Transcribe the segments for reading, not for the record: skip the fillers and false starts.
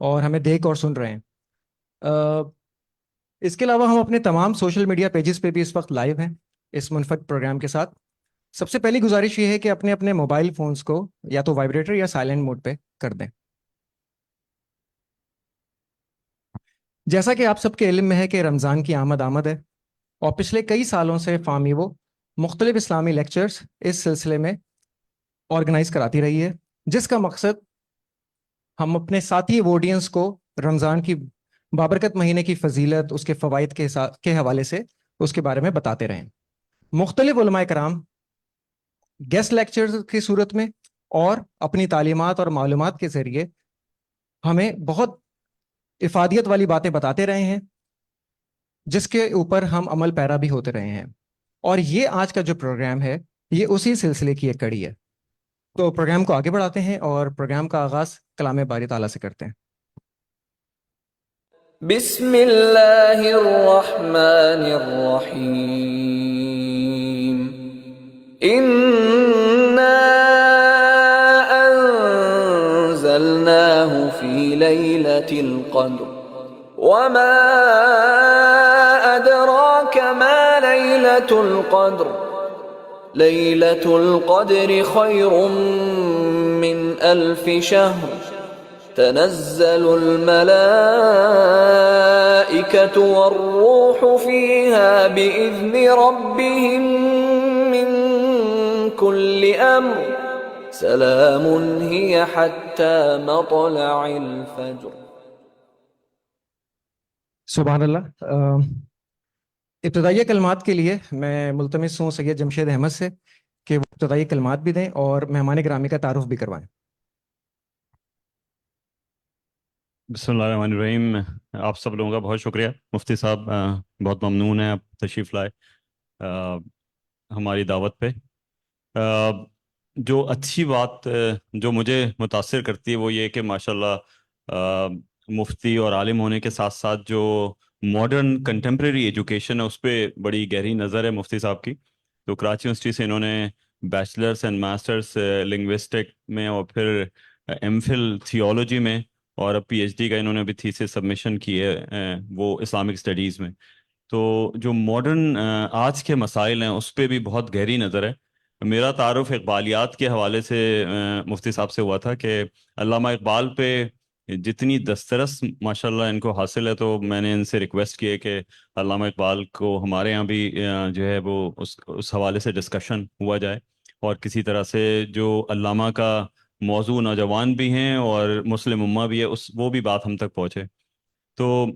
اور ہمیں دیکھ اور سن رہے ہیں۔ اس کے علاوہ ہم اپنے تمام سوشل میڈیا پیجز پہ بھی اس وقت لائیو ہیں اس منفرد پروگرام کے ساتھ۔ سب سے پہلی گزارش یہ ہے کہ اپنے اپنے موبائل فونز کو یا تو وائبریٹر یا سائلنٹ موڈ پہ کر دیں۔ جیسا کہ آپ سب کے علم میں ہے کہ رمضان کی آمد ہے، اور پچھلے کئی سالوں سے فامیو مختلف اسلامی لیکچرز اس سلسلے میں آرگنائز کراتی رہی ہے، جس کا مقصد ہم اپنے ساتھی آڈینس کو رمضان کی بابرکت مہینے کی فضیلت، اس کے فوائد کے حوالے سے اس کے بارے میں بتاتے رہیں۔ مختلف علماء کرام گیسٹ لیکچرز کی صورت میں اور اپنی تعلیمات اور معلومات کے ذریعے ہمیں بہت افادیت والی باتیں بتاتے رہے ہیں، جس کے اوپر ہم عمل پیرا بھی ہوتے رہے ہیں، اور یہ آج کا جو پروگرام ہے یہ اسی سلسلے کی ایک کڑی ہے۔ تو پروگرام کو آگے بڑھاتے ہیں اور پروگرام کا آغاز کلام باری تعالیٰ سے کرتے ہیں۔ بسم اللہ الرحمن الرحیم انا انزلناه فی لیلۃ القدر وما ادراک ما لیلۃ القدر لیلۃ القدر خیر من الف شہر تنزل الملائكة والروح فيها بإذن ربهم من كل أمر سلام هي حتى مطلع الفجر۔ سبحان اللہ۔ ابتدائی کلمات کے لیے میں ملتمس ہوں سید جمشید احمد سے کہ وہ ابتدائی کلمات بھی دیں اور مہمان گرامی کا تعارف بھی کروائیں۔ بسم اللہ الرحمن الرحیم۔ آپ سب لوگوں کا بہت شکریہ مفتی صاحب، بہت ممنون ہیں آپ تشریف لائے ہماری دعوت پہ۔ جو اچھی بات جو مجھے متاثر کرتی ہے وہ یہ کہ ماشاءاللہ مفتی اور عالم ہونے کے ساتھ ساتھ جو ماڈرن کنٹمپریری ایجوکیشن ہے اس پہ بڑی گہری نظر ہے مفتی صاحب کی۔ تو کراچی یونیورسٹی سے انہوں نے بیچلرس اینڈ ماسٹرس لنگوسٹک میں اور پھر ایم فل تھیولوجی میں، اور اب پی ایچ ڈی کا انہوں نے ابھی تھیسس سبمیشن کی ہے وہ اسلامک اسٹڈیز میں۔ تو جو ماڈرن آج کے مسائل ہیں اس پہ بھی بہت گہری نظر ہے۔ میرا تعارف اقبالیات کے حوالے سے مفتی صاحب سے ہوا تھا کہ علامہ اقبال پہ جتنی دسترس ماشاءاللہ ان کو حاصل ہے، تو میں نے ان سے ریکویسٹ کی ہے کہ علامہ اقبال کو ہمارے یہاں بھی جو ہے وہ اس حوالے سے ڈسکشن ہوا جائے، اور کسی طرح سے جو علامہ کا موضوع نوجوان بھی ہیں اور مسلم امہ بھی ہے وہ بھی بات ہم تک پہنچے۔ تو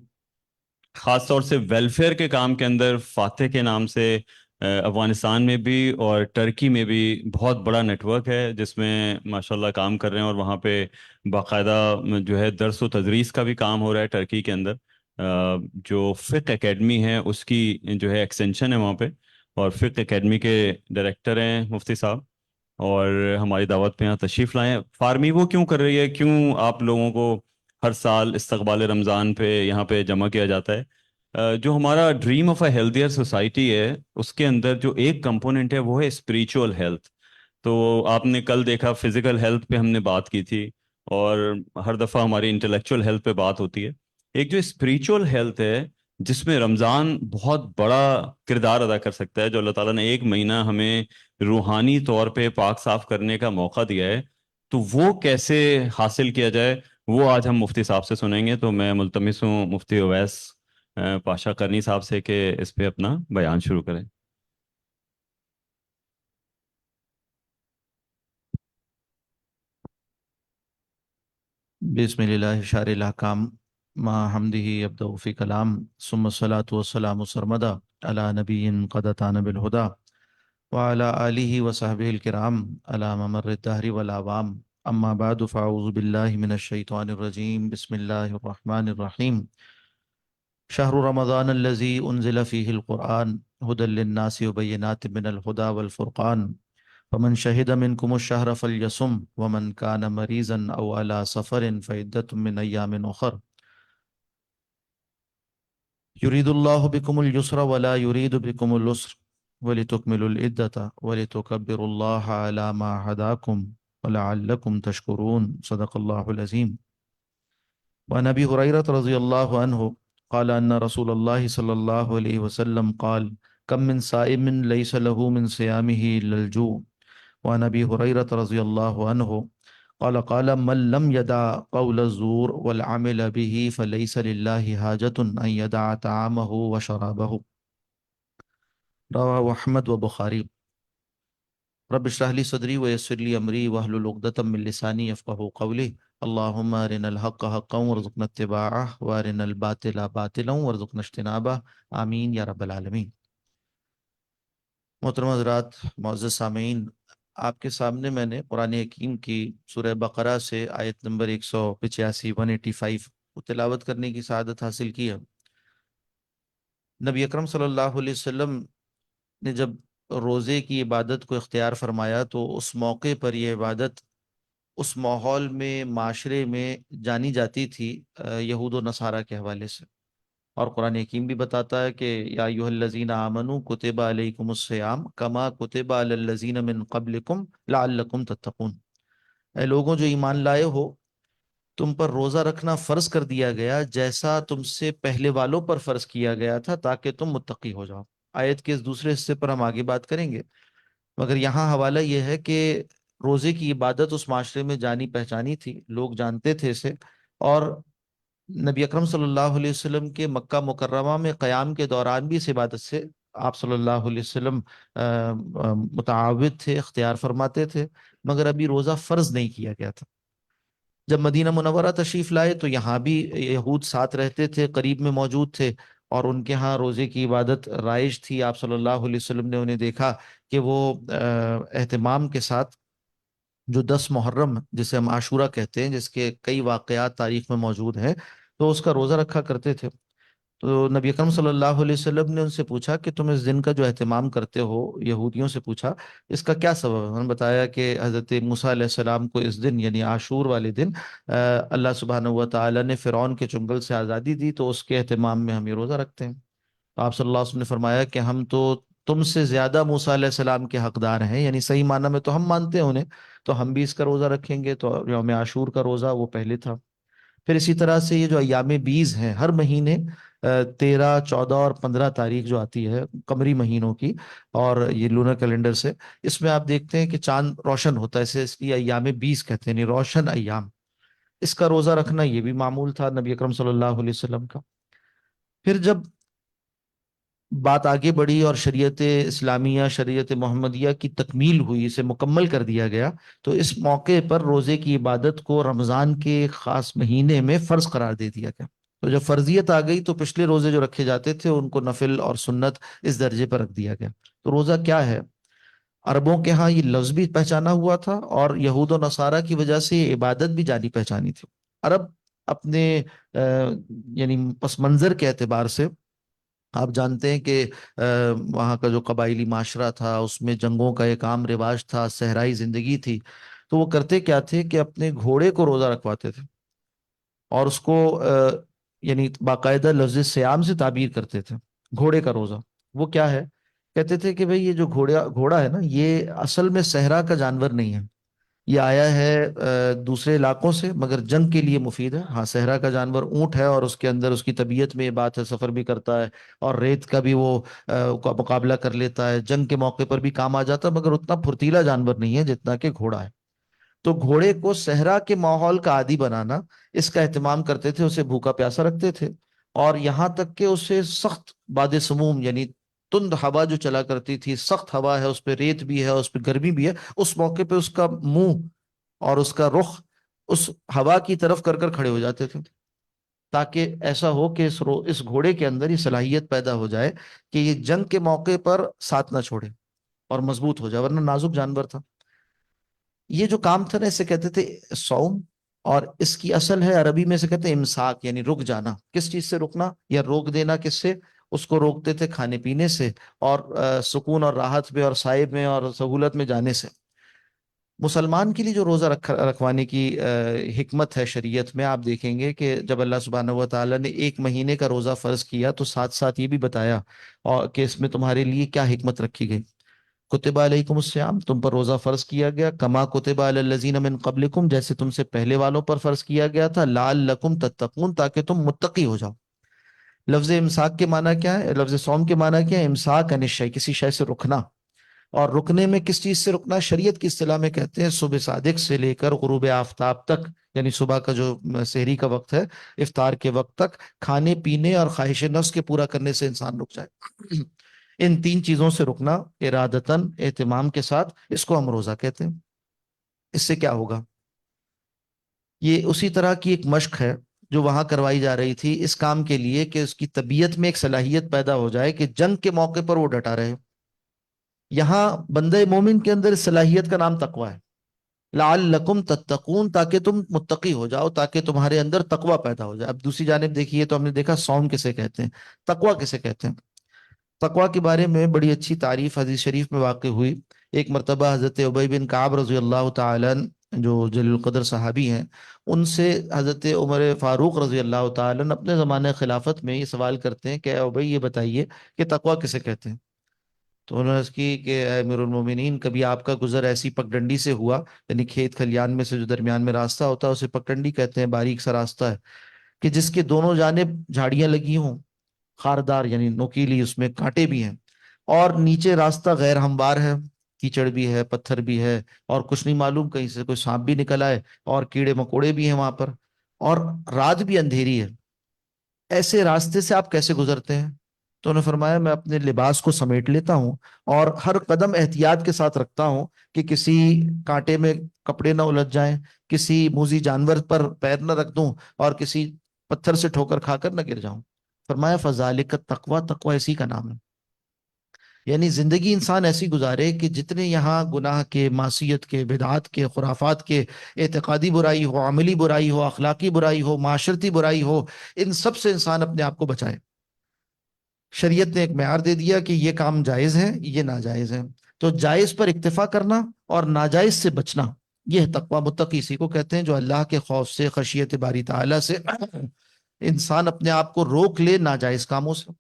خاص طور سے ویلفیئر کے کام کے اندر فاتح کے نام سے افغانستان میں بھی اور ٹرکی میں بھی بہت بڑا نیٹ ورک ہے جس میں ماشاءاللہ کام کر رہے ہیں، اور وہاں پہ باقاعدہ جو ہے درس و تدریس کا بھی کام ہو رہا ہے ٹرکی کے اندر۔ جو فقہ اکیڈمی ہے اس کی جو ہے ایکسٹینشن ہے وہاں پہ، اور فقہ اکیڈمی کے ڈائریکٹر ہیں مفتی صاحب، اور ہماری دعوت پہ یہاں تشریف لائیں۔ فارمی وہ کیوں کر رہی ہے، کیوں آپ لوگوں کو ہر سال استقبال رمضان پہ یہاں پہ جمع کیا جاتا ہے؟ جو ہمارا ڈریم آف اے ہیلتھیئر سوسائٹی ہے اس کے اندر جو ایک کمپوننٹ ہے وہ ہے اسپریچول ہیلتھ۔ تو آپ نے کل دیکھا فزیکل ہیلتھ پہ ہم نے بات کی تھی، اور ہر دفعہ ہماری انٹلیکچوئل ہیلتھ پہ بات ہوتی ہے۔ ایک جو اسپریچول ہیلتھ ہے جس میں رمضان بہت بڑا کردار ادا کر سکتا ہے، جو اللہ تعالیٰ نے ایک مہینہ ہمیں روحانی طور پہ پاک صاف کرنے کا موقع دیا ہے، تو وہ کیسے حاصل کیا جائے وہ آج ہم مفتی صاحب سے سنیں گے۔ تو میں ملتمس ہوں مفتی اویس پاشا کرنی صاحب سے کہ اس پہ اپنا بیان شروع کریں۔ بسم اللہ شار الاحکام ما حمدہ ابدأ فی کلام ثم الصلاة والسلام سرمدا علی نبی قد اتانا بالہدا وعلی آلہ وصحبہ الکرام علی ممر الدہر والعوام، اما بعد فاعوذ باللہ من الشیطان الرجیم، بسم اللہ الرحمن الرحیم۔ شہر رمضان الذی انزل فیہ القرآن ھدی للناس وبینات من الہدی والفرقان فمن شہد منکم الشہر فلیصم ومن کان مریضا او علی سفر فعدۃ من ایام اخر یرید اللہ بکم اليسر ولا یرید بکم العسر ولتکملوا العدۃ ولتکبروا اللہ علی ما ھداکم ولعلکم تشکرون، صدق اللہ العظیم۔ وعن ابي هريره رضي الله عنه قال ان رسول الله صلى الله عليه وسلم قال كم من صائم ليس له من صيامه الا الجوع. وعن ابي هريره رضي الله عنه قال قال من لم يدع قول الزور والعمل به فليس لله حاجة أن يدع طعامه وشرابه. رواه أحمد وبخاري. رب اشرح لي صدري ويسر لي أمري واحلل عقدة من لساني يفقهوا قولي. اللهم أرنا الحق حقا وارزقنا اتباعه وأرنا الباطل باطلا وارزقنا اجتنابه. آمین یا رب العالمین. محترم حضرات، معزز سامعین، آپ کے سامنے میں نے قرآن حکیم کی سورہ بقرہ سے آیت نمبر 185 185 کو تلاوت کرنے کی سعادت حاصل کی ہے۔ نبی اکرم صلی اللہ علیہ وسلم نے جب روزے کی عبادت کو اختیار فرمایا تو اس موقع پر یہ عبادت اس ماحول میں، معاشرے میں جانی جاتی تھی یہود و نصارہ کے حوالے سے۔ اور قرآن حکیم بھی بتاتا ہے کہ یا ایھا الذین آمنوا کتب علیکم الصیام کما کتب علی الذین من قبلکم لعلکم تتقون۔ اے لوگوں جو ایمان لائے ہو، تم پر روزہ رکھنا فرض کر دیا گیا جیسا تم سے پہلے والوں پر فرض کیا گیا تھا تاکہ تم متقی ہو جاؤ۔ آیت کے اس دوسرے حصے پر ہم آگے بات کریں گے، مگر یہاں حوالہ یہ ہے کہ روزے کی عبادت اس معاشرے میں جانی پہچانی تھی، لوگ جانتے تھے اسے، اور نبی اکرم صلی اللہ علیہ وسلم کے مکہ مکرمہ میں قیام کے دوران بھی اس عبادت سے آپ صلی اللہ علیہ وسلم متعاود تھے، اختیار فرماتے تھے، مگر ابھی روزہ فرض نہیں کیا گیا تھا۔ جب مدینہ منورہ تشریف لائے تو یہاں بھی یہود ساتھ رہتے تھے، قریب میں موجود تھے، اور ان کے ہاں روزے کی عبادت رائج تھی۔ آپ صلی اللہ علیہ وسلم نے انہیں دیکھا کہ وہ اہتمام کے ساتھ جو 10 محرم جسے ہم عاشورہ کہتے ہیں، جس کے کئی واقعات تاریخ میں موجود ہیں، تو اس کا روزہ رکھا کرتے تھے۔ تو نبی اکرم صلی اللہ علیہ وسلم نے ان سے پوچھا کہ تم اس دن کا جو اہتمام کرتے ہو، یہودیوں سے پوچھا، اس کا کیا سبب ہے؟ انہوں نے بتایا کہ حضرت موسیٰ علیہ السلام کو اس دن یعنی عاشور والے دن اللہ سبحانہ و تعالیٰ نے فرعون کے چنگل سے آزادی دی، تو اس کے اہتمام میں ہم یہ روزہ رکھتے ہیں۔ تو آپ صلی اللہ علیہ وسلم نے فرمایا کہ ہم تو تم سے زیادہ موسیٰ علیہ السلام کے حقدار ہیں، یعنی صحیح معنی میں تو ہم مانتے ہیں انہیں، تو ہم بھی اس کا روزہ رکھیں گے۔ تو یوم عاشور کا روزہ وہ پہلے تھا۔ پھر اسی طرح سے یہ جو ایام بیز ہیں، ہر مہینے 13 14 اور 15 تاریخ جو آتی ہے قمری مہینوں کی، اور یہ لونر کیلنڈر سے، اس میں آپ دیکھتے ہیں کہ چاند روشن ہوتا ہے، اس لیے ایام بیز کہتے ہیں، یعنی روشن ایام۔ اس کا روزہ رکھنا یہ بھی معمول تھا نبی اکرم صلی اللہ علیہ وسلم کا۔ پھر جب بات آگے بڑھی اور شریعت اسلامیہ، شریعت محمدیہ کی تکمیل ہوئی، اسے مکمل کر دیا گیا، تو اس موقع پر روزے کی عبادت کو رمضان کے خاص مہینے میں فرض قرار دے دیا گیا۔ تو جب فرضیت آ گئی تو پچھلے روزے جو رکھے جاتے تھے ان کو نفل اور سنت اس درجے پر رکھ دیا گیا۔ تو روزہ کیا ہے؟ عربوں کے ہاں یہ لفظ بھی پہچانا ہوا تھا، اور یہود و نصارہ کی وجہ سے یہ عبادت بھی جانی پہچانی تھی۔ عرب اپنے یعنی پس منظر کے اعتبار سے آپ جانتے ہیں کہ وہاں کا جو قبائلی معاشرہ تھا اس میں جنگوں کا ایک عام رواج تھا، صحرائی زندگی تھی۔ تو وہ کرتے کیا تھے کہ اپنے گھوڑے کو روزہ رکھواتے تھے، اور اس کو یعنی باقاعدہ لفظ سیام سے تعبیر کرتے تھے گھوڑے کا روزہ۔ وہ کیا ہے؟ کہتے تھے کہ بھئی یہ جو گھوڑا ہے نا، یہ اصل میں صحرا کا جانور نہیں ہے، یہ آیا ہے دوسرے علاقوں سے، مگر جنگ کے لیے مفید ہے۔ ہاں، صحرا کا جانور اونٹ ہے، اور اس کے اندر اس کی طبیعت میں یہ بات ہے، سفر بھی کرتا ہے اور ریت کا بھی وہ مقابلہ کر لیتا ہے، جنگ کے موقع پر بھی کام آ جاتا ہے، مگر اتنا پھرتیلا جانور نہیں ہے جتنا کہ گھوڑا ہے۔ تو گھوڑے کو صحرا کے ماحول کا عادی بنانا، اس کا اہتمام کرتے تھے، اسے بھوکا پیاسا رکھتے تھے، اور یہاں تک کہ اسے سخت باد سموم یعنی تند ہوا جو چلا کرتی تھی، سخت ہوا ہے، اس پہ ریت بھی ہے، اس پہ گرمی بھی ہے، اس موقع پہ اس کا منہ اور اس کا رخ اس ہوا کی طرف کر کر کھڑے ہو جاتے تھے، تاکہ ایسا ہو کہ اس گھوڑے کے اندر یہ صلاحیت پیدا ہو جائے کہ یہ جنگ کے موقع پر ساتھ نہ چھوڑے اور مضبوط ہو جائے، ورنہ نازک جانور تھا۔ یہ جو کام تھا نا، اسے کہتے تھے صوم، اور اس کی اصل ہے عربی میں سے کہتے ہیں امساک، یعنی رک جانا۔ کس چیز سے رکنا یا روک دینا؟ کس سے؟ اس کو روکتے تھے کھانے پینے سے، اور سکون اور راحت میں اور سائے میں اور سہولت میں جانے سے۔ مسلمان کے لیے جو روزہ رکھوانے کی حکمت ہے شریعت میں، آپ دیکھیں گے کہ جب اللہ سبحانہ و تعالیٰ نے ایک مہینے کا روزہ فرض کیا تو ساتھ ساتھ یہ بھی بتایا اور کہ اس میں تمہارے لیے کیا حکمت رکھی گئی۔ کتب علیکم الصیام، تم پر روزہ فرض کیا گیا، کما کتب علی الذین من قبلکم، جیسے تم سے پہلے والوں پر فرض کیا گیا تھا، لعلکم تتقون، تاکہ تم متقی ہو جاؤ۔ لفظ امساک کے معنی کیا ہے؟ لفظ صوم کے معنی کیا ہے؟ امساک عن الشیء، کسی شے سے رکنا۔ اور رکنے میں کس چیز سے رکنا؟ شریعت کی اصطلاح میں کہتے ہیں صبح صادق سے لے کر غروب آفتاب تک، یعنی صبح کا جو سحری کا وقت ہے، افطار کے وقت تک کھانے پینے اور خواہش نفس کے پورا کرنے سے انسان رک جائے۔ ان تین چیزوں سے رکنا ارادتاً، اہتمام کے ساتھ، اس کو ہم روزہ کہتے ہیں۔ اس سے کیا ہوگا؟ یہ اسی طرح کی ایک مشق ہے جو وہاں کروائی جا رہی تھی اس کام کے لیے کہ اس کی طبیعت میں ایک صلاحیت پیدا ہو جائے کہ جنگ کے موقع پر وہ ڈٹا رہے۔ یہاں بندہ مومن کے اندر اس صلاحیت کا نام تقوی ہے، لعلکم تتقون، تاکہ تم متقی ہو جاؤ، تاکہ تمہارے اندر تقوی پیدا ہو جائے۔ اب دوسری جانب دیکھیے تو ہم نے دیکھا صوم کسے کہتے ہیں، تقوی کسے کہتے ہیں۔ تقوی کے بارے میں بڑی اچھی تعریف حدیث شریف میں واقع ہوئی۔ ایک مرتبہ حضرت ابی بن کعب رضی اللہ تعالیٰ عنہ، جو جلیل القدر صحابی ہیں، ان سے حضرت عمر فاروق رضی اللہ تعالیٰ عنہ اپنے زمانہ خلافت میں یہ سوال کرتے ہیں کہ اے ابی، یہ بتائیے کہ تقوی کسے کہتے ہیں؟ تو انہوں نے اس کی کہ اے امیر المومنین، کبھی آپ کا گزر ایسی پگڈنڈی سے ہوا، یعنی کھیت کھلیان میں سے جو درمیان میں راستہ ہوتا ہے اسے پگڈنڈی کہتے ہیں، باریک سا راستہ ہے، کہ جس کے دونوں جانب جھاڑیاں لگی ہوں، خاردار یعنی نوکیلی، اس میں کانٹے بھی ہیں، اور نیچے راستہ غیر ہموار ہے، کیچڑ بھی ہے، پتھر بھی ہے، اور کچھ نہیں معلوم کہیں سے کوئی سانپ بھی نکل آئے، اور کیڑے مکوڑے بھی ہیں وہاں پر، اور رات بھی اندھیری ہے۔ ایسے راستے سے آپ کیسے گزرتے ہیں؟ تو انہوں نے فرمایا میں اپنے لباس کو سمیٹ لیتا ہوں اور ہر قدم احتیاط کے ساتھ رکھتا ہوں کہ کسی کانٹے میں کپڑے نہ الجھ جائیں، کسی موذی جانور پر پیر نہ رکھ دوں، اور کسی پتھر سے ٹھوکر کھا کر نہ گر جاؤں۔ فرمایا فذالک التقوی، تقوی اسی کا نام ہے۔ یعنی زندگی انسان ایسی گزارے کہ جتنے یہاں گناہ کے، معصیت کے، بدعات کے، خرافات کے، اعتقادی برائی ہو، عملی برائی ہو، اخلاقی برائی ہو، معاشرتی برائی ہو، ان سب سے انسان اپنے آپ کو بچائے۔ شریعت نے ایک معیار دے دیا کہ یہ کام جائز ہے، یہ ناجائز ہے، تو جائز پر اکتفا کرنا اور ناجائز سے بچنا، یہ تقوی۔ متقی اسی کو کہتے ہیں جو اللہ کے خوف سے، خشیت باری تعالیٰ سے انسان اپنے آپ کو روک لے ناجائز کاموں سے۔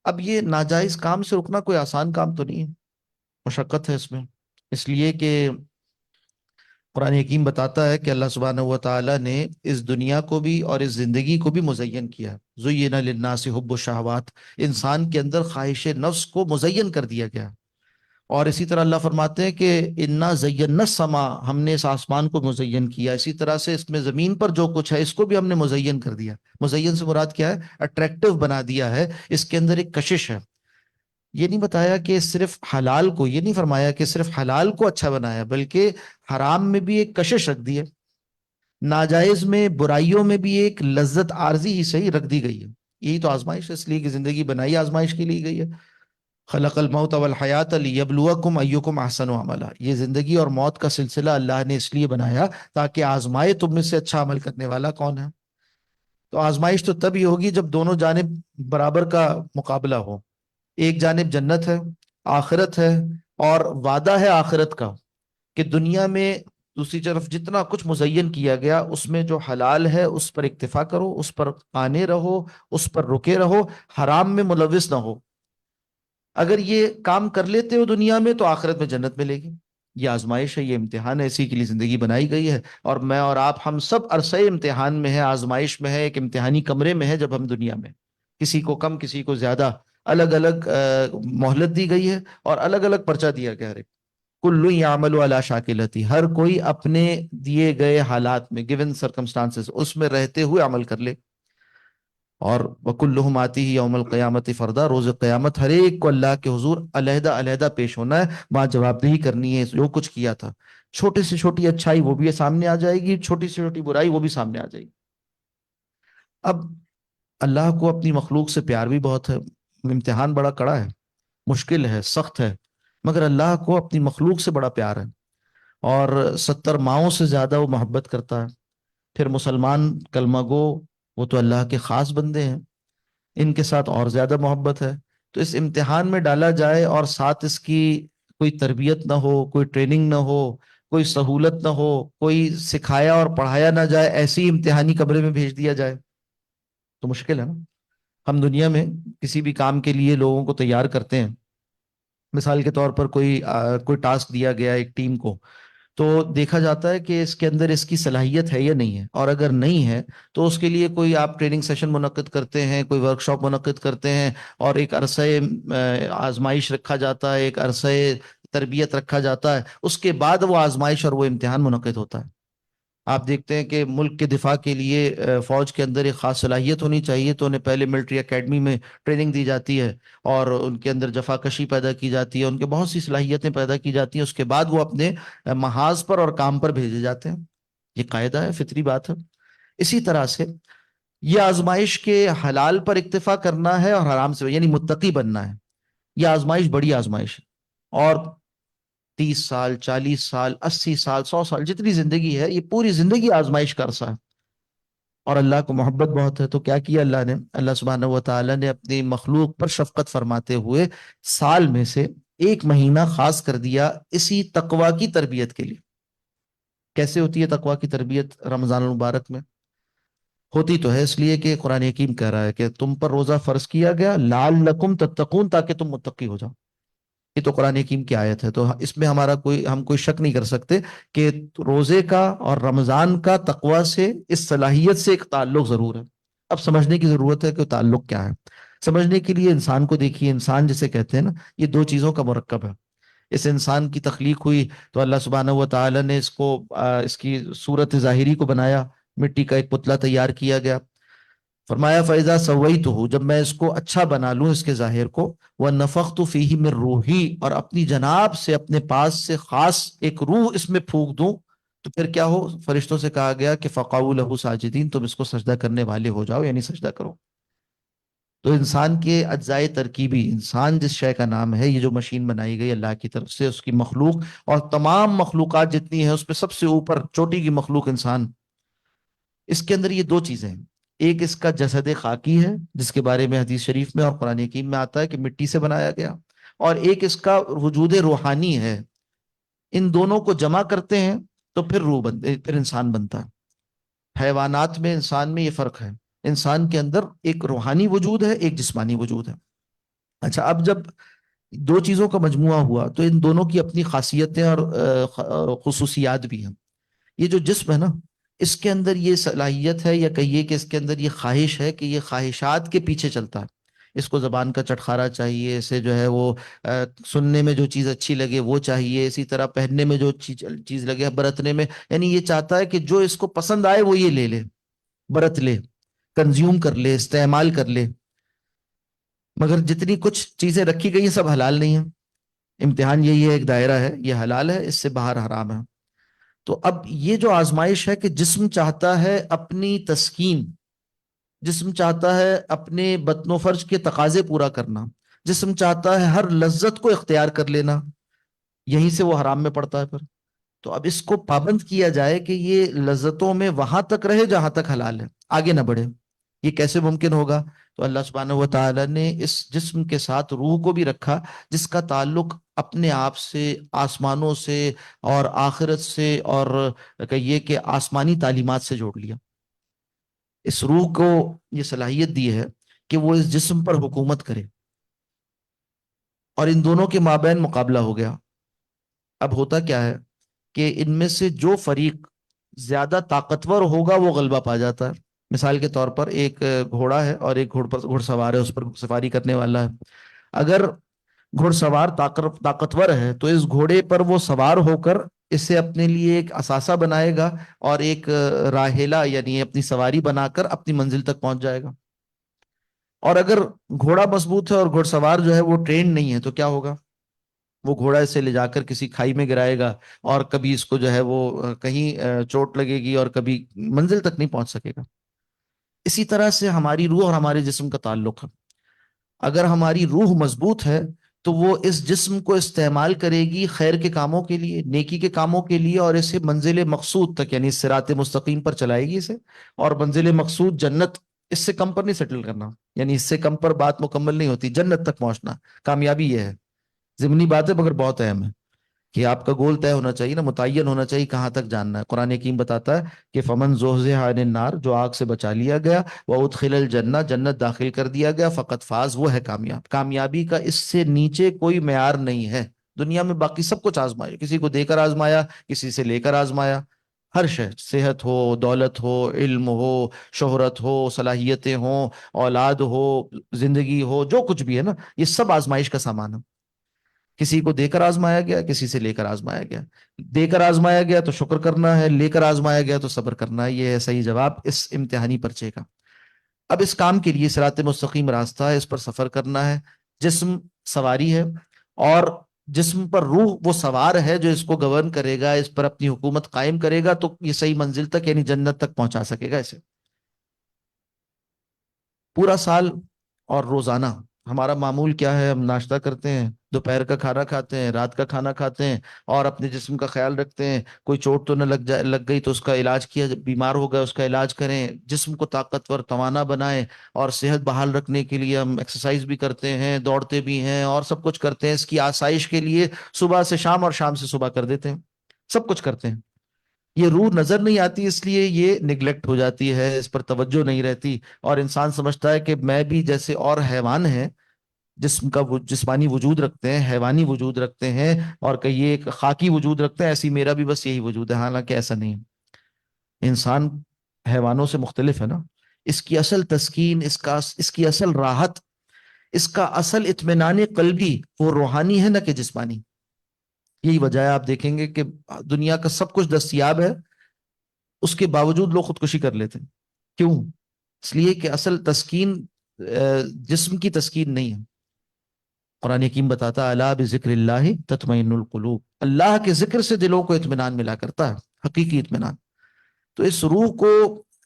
اب یہ ناجائز کام سے رکنا کوئی آسان کام تو نہیں ہے، مشقت ہے اس میں، اس لیے کہ قرآن حکیم بتاتا ہے کہ اللہ سبحانہ و تعالیٰ نے اس دنیا کو بھی اور اس زندگی کو بھی مزین کیا ہے۔ زُیِّنَ لِلنَّاسِ حُبُّ الشہوات، انسان کے اندر خواہش نفس کو مزین کر دیا گیا۔ اور اسی طرح اللہ فرماتے ہیں کہ اِنَّا زَيَّنَّا السَّمَاءَ، ہم نے اس آسمان کو مزین کیا، اسی طرح سے اس میں زمین پر جو کچھ ہے اس کو بھی ہم نے مزین کر دیا۔ مزین سے مراد کیا ہے؟ اٹریکٹیو بنا دیا ہے، اس کے اندر ایک کشش ہے۔ یہ نہیں بتایا کہ صرف حلال کو، یہ نہیں فرمایا کہ صرف حلال کو اچھا بنایا، بلکہ حرام میں بھی ایک کشش رکھ دی ہے، ناجائز میں، برائیوں میں بھی ایک لذت عارضی ہی صحیح رکھ دی گئی ہے۔ یہی تو آزمائش ہے، اس لیے کہ زندگی بنائی آزمائش کے لیے گئی ہے۔ خلق الموت والحیات لیبلوکم ایکم احسن عملا، یہ زندگی اور موت کا سلسلہ اللہ نے اس لیے بنایا تاکہ آزمائے تم میں سے اچھا عمل کرنے والا کون ہے۔ تو آزمائش تو تب ہی ہوگی جب دونوں جانب برابر کا مقابلہ ہو، ایک جانب جنت ہے، آخرت ہے، اور وعدہ ہے آخرت کا کہ دنیا میں دوسری طرف جتنا کچھ مزین کیا گیا اس میں جو حلال ہے اس پر اکتفا کرو، اس پر قانے رہو، اس پر رکے رہو، حرام میں ملوث نہ ہو۔ اگر یہ کام کر لیتے ہو دنیا میں تو آخرت میں جنت ملے گی۔ یہ آزمائش ہے، یہ امتحان ہے، اسی کے لیے زندگی بنائی گئی ہے، اور میں اور آپ ہم سب عرصہ امتحان میں ہے، آزمائش میں ہے، ایک امتحانی کمرے میں ہے جب ہم دنیا میں، کسی کو کم کسی کو زیادہ، الگ الگ مہلت دی گئی ہے اور الگ الگ پرچہ دیا گیا ہے۔ کل یعمل علی شاکلتی، ہر کوئی اپنے دیے گئے حالات میں، گیون سرکمسٹانسز، اس میں رہتے ہوئے عمل کر لے۔ اور وَكُلُّهُمْ آتِيهِ يَوْمَ الْقِيَامَةِ فَرْدًا، روز قیامت ہر ایک کو اللہ کے حضور علیحدہ علیحدہ پیش ہونا ہے، وہاں جوابدہی کرنی ہے جو کچھ کیا تھا۔ چھوٹی سے چھوٹی اچھائی وہ بھی سامنے آ جائے گی، چھوٹی سے چھوٹی برائی وہ بھی سامنے آ جائے گی۔ اب اللہ کو اپنی مخلوق سے پیار بھی بہت ہے، امتحان بڑا کڑا ہے، مشکل ہے، سخت ہے، مگر اللہ کو اپنی مخلوق سے بڑا پیار ہے، اور 70 ماؤں سے زیادہ وہ محبت کرتا ہے۔ پھر مسلمان کلمہ گو، وہ تو اللہ کے خاص بندے ہیں، ان کے ساتھ اور زیادہ محبت ہے۔ تو اس امتحان میں ڈالا جائے اور ساتھ اس کی کوئی تربیت نہ ہو، کوئی ٹریننگ نہ ہو، کوئی سہولت نہ ہو، کوئی سکھایا اور پڑھایا نہ جائے، ایسے ہی امتحانی کمرے میں بھیج دیا جائے تو مشکل ہے نا۔ ہم دنیا میں کسی بھی کام کے لیے لوگوں کو تیار کرتے ہیں، مثال کے طور پر کوئی ٹاسک دیا گیا ایک ٹیم کو، تو دیکھا جاتا ہے کہ اس کے اندر اس کی صلاحیت ہے یا نہیں ہے، اور اگر نہیں ہے تو اس کے لیے کوئی آپ ٹریننگ سیشن منعقد کرتے ہیں، کوئی ورکشاپ منعقد کرتے ہیں، اور ایک عرصہ آزمائش رکھا جاتا ہے، ایک عرصہ تربیت رکھا جاتا ہے، اس کے بعد وہ آزمائش اور وہ امتحان منعقد ہوتا ہے۔ آپ دیکھتے ہیں کہ ملک کے دفاع کے لیے فوج کے اندر ایک خاص صلاحیت ہونی چاہیے، تو انہیں پہلے ملٹری اکیڈمی میں ٹریننگ دی جاتی ہے، اور ان کے اندر جفا کشی پیدا کی جاتی ہے، ان کے بہت سی صلاحیتیں پیدا کی جاتی ہیں، اس کے بعد وہ اپنے محاذ پر اور کام پر بھیجے جاتے ہیں۔ یہ قاعدہ ہے، فطری بات ہے۔ اسی طرح سے یہ آزمائش کے حلال پر اکتفا کرنا ہے اور حرام سے، یعنی متقی بننا ہے، یہ آزمائش بڑی آزمائش ہے، اور 30 سال، 40 سال، 80 سال، 100 سال، جتنی زندگی ہے، یہ پوری زندگی آزمائش کا عرصہ ہے۔ اور اللہ کو محبت بہت ہے، تو کیا کیا اللہ نے؟ اللہ سبحانہ و تعالیٰ نے اپنی مخلوق پر شفقت فرماتے ہوئے سال میں سے ایک مہینہ خاص کر دیا اسی تقوی کی تربیت کے لیے۔ کیسے ہوتی ہے تقوی کی تربیت رمضان المبارک میں؟ ہوتی تو ہے اس لیے کہ قرآن حکیم کہہ رہا ہے کہ تم پر روزہ فرض کیا گیا لعلکم تتقون، تاکہ تم متقی ہو جاؤ۔ یہ تو قرآن حکیم کی آیت ہے، تو اس میں ہم کوئی شک نہیں کر سکتے کہ روزے کا اور رمضان کا تقوی سے، اس صلاحیت سے ایک تعلق ضرور ہے۔ اب سمجھنے کی ضرورت ہے کہ تعلق کیا ہے۔ سمجھنے کے لیے انسان کو دیکھیے، انسان جسے کہتے ہیں نا، یہ دو چیزوں کا مرکب ہے۔ اس انسان کی تخلیق ہوئی تو اللہ سبحانہ و تعالیٰ نے اس کی صورت ظاہری کو بنایا، مٹی کا ایک پتلا تیار کیا گیا، فرمایا فَإِذَا سَوَّيْتُهُ، جب میں اس کو اچھا بنا لوں، اس کے ظاہر کو، وَنَفَخْتُ فِيهِ مِن رُوحِي، اور اپنی جناب سے، اپنے پاس سے خاص ایک روح اس میں پھونک دوں، تو پھر کیا ہو؟ فرشتوں سے کہا گیا کہ فَقَعُوا لَهُ سَاجِدِينَ، تم اس کو سجدہ کرنے والے ہو جاؤ، یعنی سجدہ کرو۔ تو انسان کے اجزائے ترکیبی، انسان جس شے کا نام ہے، یہ جو مشین بنائی گئی اللہ کی طرف سے، اس کی مخلوق اور تمام مخلوقات جتنی ہیں اس پہ سب سے اوپر چوٹی کی مخلوق انسان، اس کے اندر یہ دو چیزیں ہیں۔ ایک اس کا جسد خاکی ہے، جس کے بارے میں حدیث شریف میں اور قرآن حکیم میں آتا ہے کہ مٹی سے بنایا گیا، اور ایک اس کا وجود روحانی ہے۔ ان دونوں کو جمع کرتے ہیں تو پھر پھر انسان بنتا ہے۔ حیوانات میں، انسان میں یہ فرق ہے، انسان کے اندر ایک روحانی وجود ہے، ایک جسمانی وجود ہے۔ اچھا، اب جب دو چیزوں کا مجموعہ ہوا تو ان دونوں کی اپنی خاصیتیں اور خصوصیات بھی ہیں۔ یہ جو جسم ہے نا، اس کے اندر یہ صلاحیت ہے، یا کہیے کہ اس کے اندر یہ خواہش ہے کہ یہ خواہشات کے پیچھے چلتا ہے۔ اس کو زبان کا چٹخارا چاہیے، اسے جو ہے وہ سننے میں جو چیز اچھی لگے وہ چاہیے، اسی طرح پہننے میں جو چیز لگے، برتنے میں، یعنی یہ چاہتا ہے کہ جو اس کو پسند آئے وہ یہ لے لے، برت لے، کنزیوم کر لے، استعمال کر لے۔ مگر جتنی کچھ چیزیں رکھی گئی ہیں سب حلال نہیں ہیں۔ امتحان یہی ہے، ایک دائرہ ہے، یہ حلال ہے، اس سے باہر حرام ہے۔ تو اب یہ جو آزمائش ہے کہ جسم چاہتا ہے اپنی تسکین، جسم چاہتا ہے اپنے بطن و فرج کے تقاضے پورا کرنا، جسم چاہتا ہے ہر لذت کو اختیار کر لینا، یہیں سے وہ حرام میں پڑتا ہے پھر۔ تو اب اس کو پابند کیا جائے کہ یہ لذتوں میں وہاں تک رہے جہاں تک حلال ہے، آگے نہ بڑھے، یہ کیسے ممکن ہوگا؟ تو اللہ سبحانہ و تعالیٰ نے اس جسم کے ساتھ روح کو بھی رکھا، جس کا تعلق اپنے آپ سے، آسمانوں سے اور آخرت سے، اور کہیے کہ آسمانی تعلیمات سے جوڑ لیا۔ اس روح کو یہ صلاحیت دی ہے کہ وہ اس جسم پر حکومت کرے، اور ان دونوں کے مابین مقابلہ ہو گیا۔ اب ہوتا کیا ہے کہ ان میں سے جو فریق زیادہ طاقتور ہوگا وہ غلبہ پا جاتا ہے۔ مثال کے طور پر ایک گھوڑا ہے اور ایک گھڑ سوار ہے، اس پر سواری کرنے والا ہے۔ اگر گھڑ سوار طاقتور ہے تو اس گھوڑے پر وہ سوار ہو کر اسے اپنے لیے ایک اثاثہ بنائے گا اور ایک راحلہ یعنی اپنی سواری بنا کر اپنی منزل تک پہنچ جائے گا۔ اور اگر گھوڑا مضبوط ہے اور گھڑ سوار جو ہے وہ ٹرینڈ نہیں ہے تو کیا ہوگا؟ وہ گھوڑا اسے لے جا کر کسی کھائی میں گرائے گا، اور کبھی اس کو جو ہے وہ کہیں چوٹ لگے گی اور کبھی منزل تک نہیں پہنچ سکے گا۔ اسی طرح سے ہماری روح اور ہمارے جسم کا تعلق ہے۔ اگر ہماری روح مضبوط ہے تو وہ اس جسم کو استعمال کرے گی خیر کے کاموں کے لیے، نیکی کے کاموں کے لیے، اور اسے منزل مقصود تک یعنی صراط مستقیم پر چلائے گی اسے، اور منزل مقصود جنت، اس سے کم پر نہیں سیٹل کرنا، یعنی اس سے کم پر بات مکمل نہیں ہوتی، جنت تک پہنچنا کامیابی یہ ہے۔ ضمنی بات ہے مگر بہت اہم ہے کہ آپ کا گول طے ہونا چاہیے نا، متعین ہونا چاہیے کہاں تک جاننا ہے۔ قرآن حکیم بتاتا ہے کہ فمن زحزح عن النار، جو آگ سے بچا لیا گیا، وادخل الجنہ، جنت داخل کر دیا گیا، فقط فاز، وہ ہے کامیاب۔ کامیابی کا اس سے نیچے کوئی معیار نہیں ہے۔ دنیا میں باقی سب کچھ آزمایا، کسی کو دے کر آزمایا، کسی سے لے کر آزمایا، ہر شے، صحت ہو، دولت ہو، علم ہو، شہرت ہو، صلاحیتیں ہوں، اولاد ہو، زندگی ہو، جو کچھ بھی ہے نا، یہ سب آزمائش کا سامان ہے۔ کسی کو دے کر آزمایا گیا، کسی سے لے کر آزمایا گیا۔ دے کر آزمایا گیا تو شکر کرنا ہے، لے کر آزمایا گیا تو صبر کرنا ہے۔ یہ ہے صحیح جواب اس امتحانی پرچے کا۔ اب اس کام کے لیے صراط مستقیم راستہ ہے، اس پر سفر کرنا ہے۔ جسم سواری ہے، اور جسم پر روح وہ سوار ہے جو اس کو گورن کرے گا، اس پر اپنی حکومت قائم کرے گا، تو یہ صحیح منزل تک یعنی جنت تک پہنچا سکے گا اسے۔ پورا سال اور روزانہ ہمارا معمول کیا ہے؟ ہم ناشتہ کرتے ہیں، دوپہر کا کھانا کھاتے ہیں، رات کا کھانا کھاتے ہیں، اور اپنے جسم کا خیال رکھتے ہیں۔ کوئی چوٹ تو نہ لگ گئی تو اس کا علاج کیا، بیمار ہو گیا اس کا علاج کریں، جسم کو طاقتور توانا بنائیں، اور صحت بحال رکھنے کے لیے ہم ایکسرسائز بھی کرتے ہیں، دوڑتے بھی ہیں، اور سب کچھ کرتے ہیں۔ اس کی آسائش کے لیے صبح سے شام اور شام سے صبح کر دیتے ہیں، سب کچھ کرتے ہیں۔ یہ روح نظر نہیں آتی، اس لیے یہ نگلیکٹ ہو جاتی ہے، اس پر توجہ نہیں رہتی، اور انسان سمجھتا ہے کہ میں بھی جیسے اور حیوان ہیں، جسم کا جسمانی وجود رکھتے ہیں، حیوانی وجود رکھتے ہیں، اور کہیے ایک خاکی وجود رکھتے ہیں، ایسی میرا بھی بس یہی وجود ہے۔ حالانکہ ایسا نہیں ہے، انسان حیوانوں سے مختلف ہے نا۔ اس کی اصل تسکین، اس کی اصل راحت، اس کا اصل اطمینان قلبی وہ روحانی ہے، نہ کہ جسمانی۔ یہی وجہ ہے، آپ دیکھیں گے کہ دنیا کا سب کچھ دستیاب ہے، اس کے باوجود لوگ خودکشی کر لیتے ہیں۔ کیوں؟ اس لیے کہ اصل تسکین جسم کی تسکین نہیں ہے۔ قرآن حکیم بتاتا ہے الا بذکر اللہ تطمئن القلوب، اللہ کے ذکر سے دلوں کو اطمینان ملا کرتا ہے، حقیقی اطمینان۔ تو اس روح کو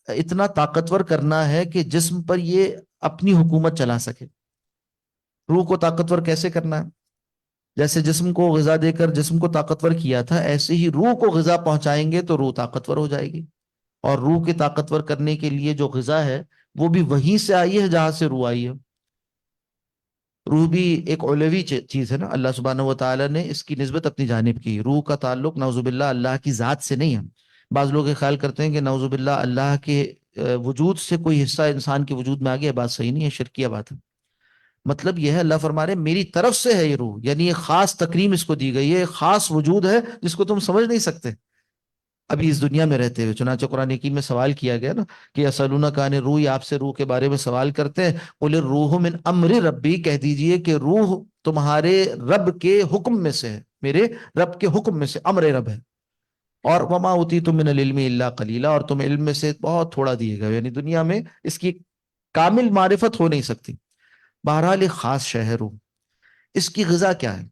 اتنا طاقتور کرنا ہے کہ جسم پر یہ اپنی حکومت چلا سکے۔ روح کو طاقتور کیسے کرنا ہے؟ جیسے جسم کو غذا دے کر جسم کو طاقتور کیا تھا، ایسے ہی روح کو غذا پہنچائیں گے تو روح طاقتور ہو جائے گی۔ اور روح کے طاقتور کرنے کے لیے جو غذا ہے وہ بھی وہیں سے آئی ہے جہاں سے روح آئی ہے۔ روح بھی ایک علوی چیز ہے نا، اللہ سبحانہ و تعالیٰ نے اس کی نسبت اپنی جانب کی۔ روح کا تعلق نعوذ باللہ اللہ کی ذات سے نہیں ہے۔ بعض لوگ یہ خیال کرتے ہیں کہ نعوذ باللہ اللہ کے وجود سے کوئی حصہ انسان کے وجود میں آ گیا، بات صحیح نہیں ہے، شرکیہ بات ہے۔ مطلب یہ ہے، اللہ فرما رہے میری طرف سے ہے یہ روح، یعنی ایک خاص تکریم اس کو دی گئی ہے، ایک خاص وجود ہے جس کو تم سمجھ نہیں سکتے ابھی اس دنیا میں رہتے ہوئے۔ چنانچہ قرآن حکیم میں سوال کیا گیا نا کہ یسألونک عن الروح، آپ سے روح کے بارے میں سوال کرتے ہیں، قل الروح من امر ربی، کہہ دیجئے کہ روح تمہارے رب کے حکم میں سے ہے، میرے رب کے حکم میں سے امر رب ہے۔ اور وما اوتیتم من العلم الا قلیلا، اور تم علم میں سے بہت تھوڑا دیے گئے، یعنی دنیا میں اس کی کامل معرفت ہو نہیں سکتی۔ بہرحال ایک خاص شے ہے روح۔ اس کی غذا کیا ہے؟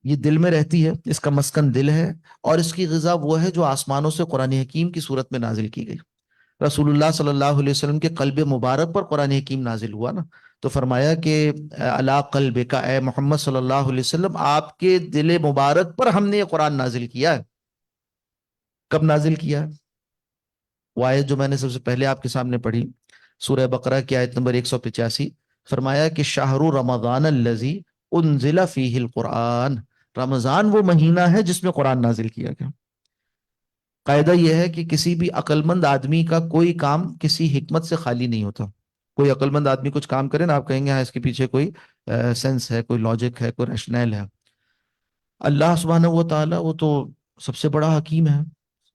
یہ دل میں رہتی ہے، اس کا مسکن دل ہے، اور اس کی غذا وہ ہے جو آسمانوں سے قرآن حکیم کی صورت میں نازل کی گئی۔ رسول اللہ صلی اللہ علیہ وسلم کے قلب مبارک پر قرآن حکیم نازل ہوا نا، تو فرمایا کہ علی قلبک، اے محمد صلی اللہ علیہ وسلم، آپ کے دل مبارک پر ہم نے یہ قرآن نازل کیا ہے۔ کب نازل کیا ہے؟ وہ آیت جو میں نے سب سے پہلے آپ کے سامنے پڑھی، سورہ بقرہ کی آیت نمبر 185، فرمایا کہ شہر رمضان الذی انزل فیہ القرآن، رمضان وہ مہینہ ہے جس میں قرآن نازل کیا گیا۔ قاعدہ یہ ہے کہ کسی بھی عقل مند آدمی کا کوئی کام کسی حکمت سے خالی نہیں ہوتا۔ کوئی عقل مند آدمی کچھ کام کرے نا، آپ کہیں گے ہاں اس کے پیچھے کوئی سینس ہے، کوئی لاجک ہے، کوئی ریشنل ہے۔ اللہ سبحانہ و تعالیٰ وہ تو سب سے بڑا حکیم ہے،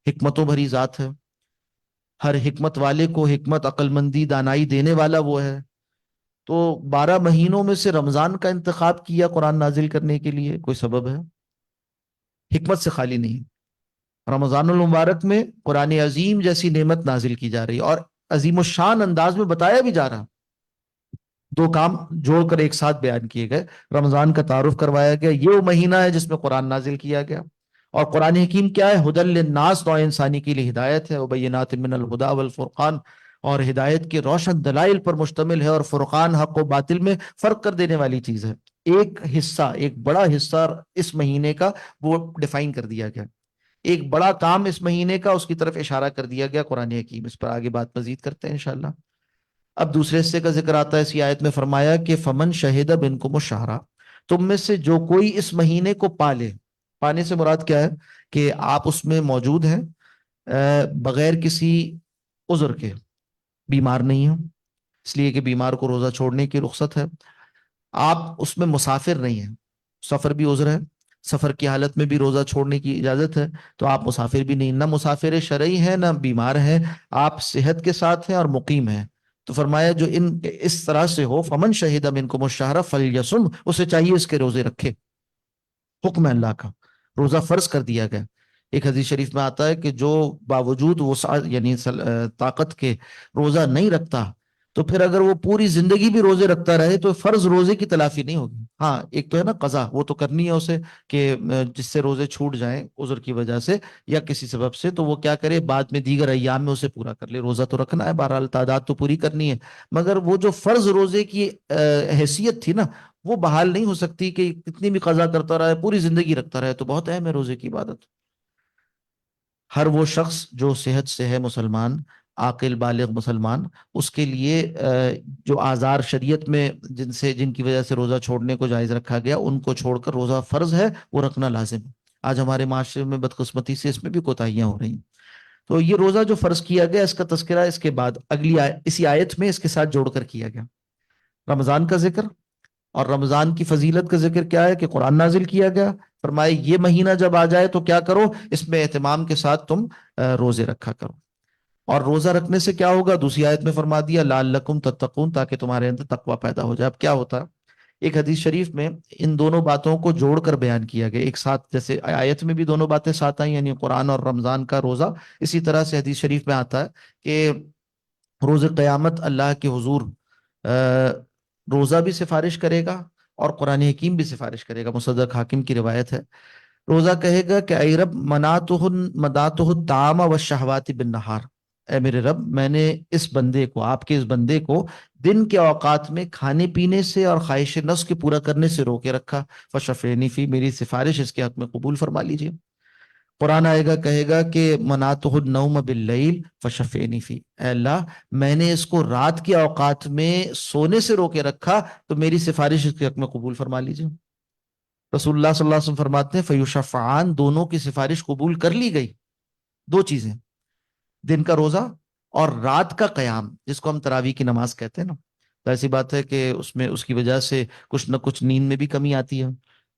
حکمتوں بھری ذات ہے۔ ہر حکمت والے کو حکمت، عقل مندی، دانائی دینے والا وہ ہے۔ تو 12 مہینوں میں سے رمضان کا انتخاب کیا قرآن نازل کرنے کے لیے، کوئی سبب ہے، حکمت سے خالی نہیں۔ رمضان المبارک میں قرآن عظیم جیسی نعمت نازل کی جا رہی، اور عظیم الشان انداز میں بتایا بھی جا رہا۔ دو کام جوڑ کر ایک ساتھ بیان کیے گئے، رمضان کا تعارف کروایا گیا، یہ وہ مہینہ ہے جس میں قرآن نازل کیا گیا، اور قرآن حکیم کیا ہے؟ ہدی للناس، نوع انسانی کے لیے ہدایت ہے، وبینات من الہدی والفرقان، اور ہدایت کے روشن دلائل پر مشتمل ہے، اور فرقان حق و باطل میں فرق کر دینے والی چیز ہے۔ ایک حصہ، ایک بڑا حصہ اس مہینے کا وہ ڈیفائن کر دیا گیا، ایک بڑا کام اس مہینے کا اس کی طرف اشارہ کر دیا گیا قرآن حکیم۔ اس پر آگے بات مزید کرتے ہیں انشاءاللہ۔ اب دوسرے حصے کا ذکر آتا ہے اسی آیت میں، فرمایا کہ فمن شہد منکم الشہر، تم میں سے جو کوئی اس مہینے کو پالے، پانے سے مراد کیا ہے کہ آپ اس میں موجود ہیں بغیر کسی عذر کے، بیمار نہیں ہیں اس لیے کہ بیمار کو روزہ چھوڑنے کی رخصت ہے، آپ اس میں مسافر نہیں ہیں، سفر بھی عذر ہے، سفر کی حالت میں بھی روزہ چھوڑنے کی اجازت ہے، تو آپ مسافر بھی نہیں، نہ مسافر شرعی ہیں نہ بیمار ہیں، آپ صحت کے ساتھ ہیں اور مقیم ہیں۔ تو فرمایا جو اس طرح سے ہو، فمن شہد منکم الشہر فلیصم، اسے چاہیے اس کے روزے رکھے۔ حکم ہے اللہ کا، روزہ فرض کر دیا گیا۔ ایک حدیث شریف میں آتا ہے کہ جو باوجود وسعت یعنی طاقت کے روزہ نہیں رکھتا، تو پھر اگر وہ پوری زندگی بھی روزے رکھتا رہے تو فرض روزے کی تلافی نہیں ہوگی۔ ہاں ایک تو ہے نا قضا، وہ تو کرنی ہے اسے کہ جس سے روزے چھوٹ جائیں عذر کی وجہ سے یا کسی سبب سے، تو وہ کیا کرے بعد میں دیگر ایام میں اسے پورا کر لے۔ روزہ تو رکھنا ہے، بہرحال تعداد تو پوری کرنی ہے، مگر وہ جو فرض روزے کی حیثیت تھی نا، وہ بحال نہیں ہو سکتی کہ کتنی بھی قضا کرتا رہے پوری زندگی رکھتا رہے، تو بہت اہم ہے روزے کی عبادت۔ ہر وہ شخص جو صحت سے ہے مسلمان، عاقل بالغ مسلمان، اس کے لیے جو آزار شریعت میں جن کی وجہ سے روزہ چھوڑنے کو جائز رکھا گیا، ان کو چھوڑ کر روزہ فرض ہے، وہ رکھنا لازم ہے۔ آج ہمارے معاشرے میں بدقسمتی سے اس میں بھی کوتاہیاں ہو رہی ہیں۔ تو یہ روزہ جو فرض کیا گیا، اس کا تذکرہ اس کے بعد اسی آیت میں اس کے ساتھ جوڑ کر کیا گیا۔ رمضان کا ذکر اور رمضان کی فضیلت کا ذکر کیا ہے کہ قرآن نازل کیا گیا، فرمائے یہ مہینہ جب آ جائے تو کیا کرو، اس میں اہتمام کے ساتھ تم روزے رکھا کرو۔ اور روزہ رکھنے سے کیا ہوگا، دوسری آیت میں فرما دیا لعلکم تتقون، تاکہ تمہارے اندر تقوی پیدا ہو جائے۔ اب کیا ہوتا ہے، ایک حدیث شریف میں ان دونوں باتوں کو جوڑ کر بیان کیا گیا ایک ساتھ، جیسے آیت میں بھی دونوں باتیں ساتھ آئیں یعنی قرآن اور رمضان کا روزہ، اسی طرح سے حدیث شریف میں آتا ہے کہ روز قیامت اللہ کے حضور روزہ بھی سفارش کرے گا اور قرآن حکیم بھی سفارش کرے گا۔ مصدق حاکم کی روایت ہے، روزہ کہے گا کہ اے رب مداتہ الطعام والشہوات بالنہار، اے میرے رب میں نے اس بندے کو، آپ کے اس بندے کو دن کے اوقات میں کھانے پینے سے اور خواہش نفس کے پورا کرنے سے روکے رکھا، فشفینی فی، میری سفارش اس کے حق میں قبول فرما لیجیے۔ قرآن آئے گا کہے گا کہ مناتہ النوم باللیل فشفینی فی، اے اللہ میں نے اس کو رات کے اوقات میں سونے سے روکے رکھا، تو میری سفارش اس کے حق میں قبول فرما لیجیے۔ رسول اللہ صلی اللہ علیہ وسلم فرماتے ہیں فیشفعان، دونوں کی سفارش قبول کر لی گئی۔ دو چیزیں، دن کا روزہ اور رات کا قیام، جس کو ہم تراویح کی نماز کہتے ہیں نا، تو ایسی بات ہے کہ اس میں اس کی وجہ سے کچھ نہ کچھ نیند میں بھی کمی آتی ہے،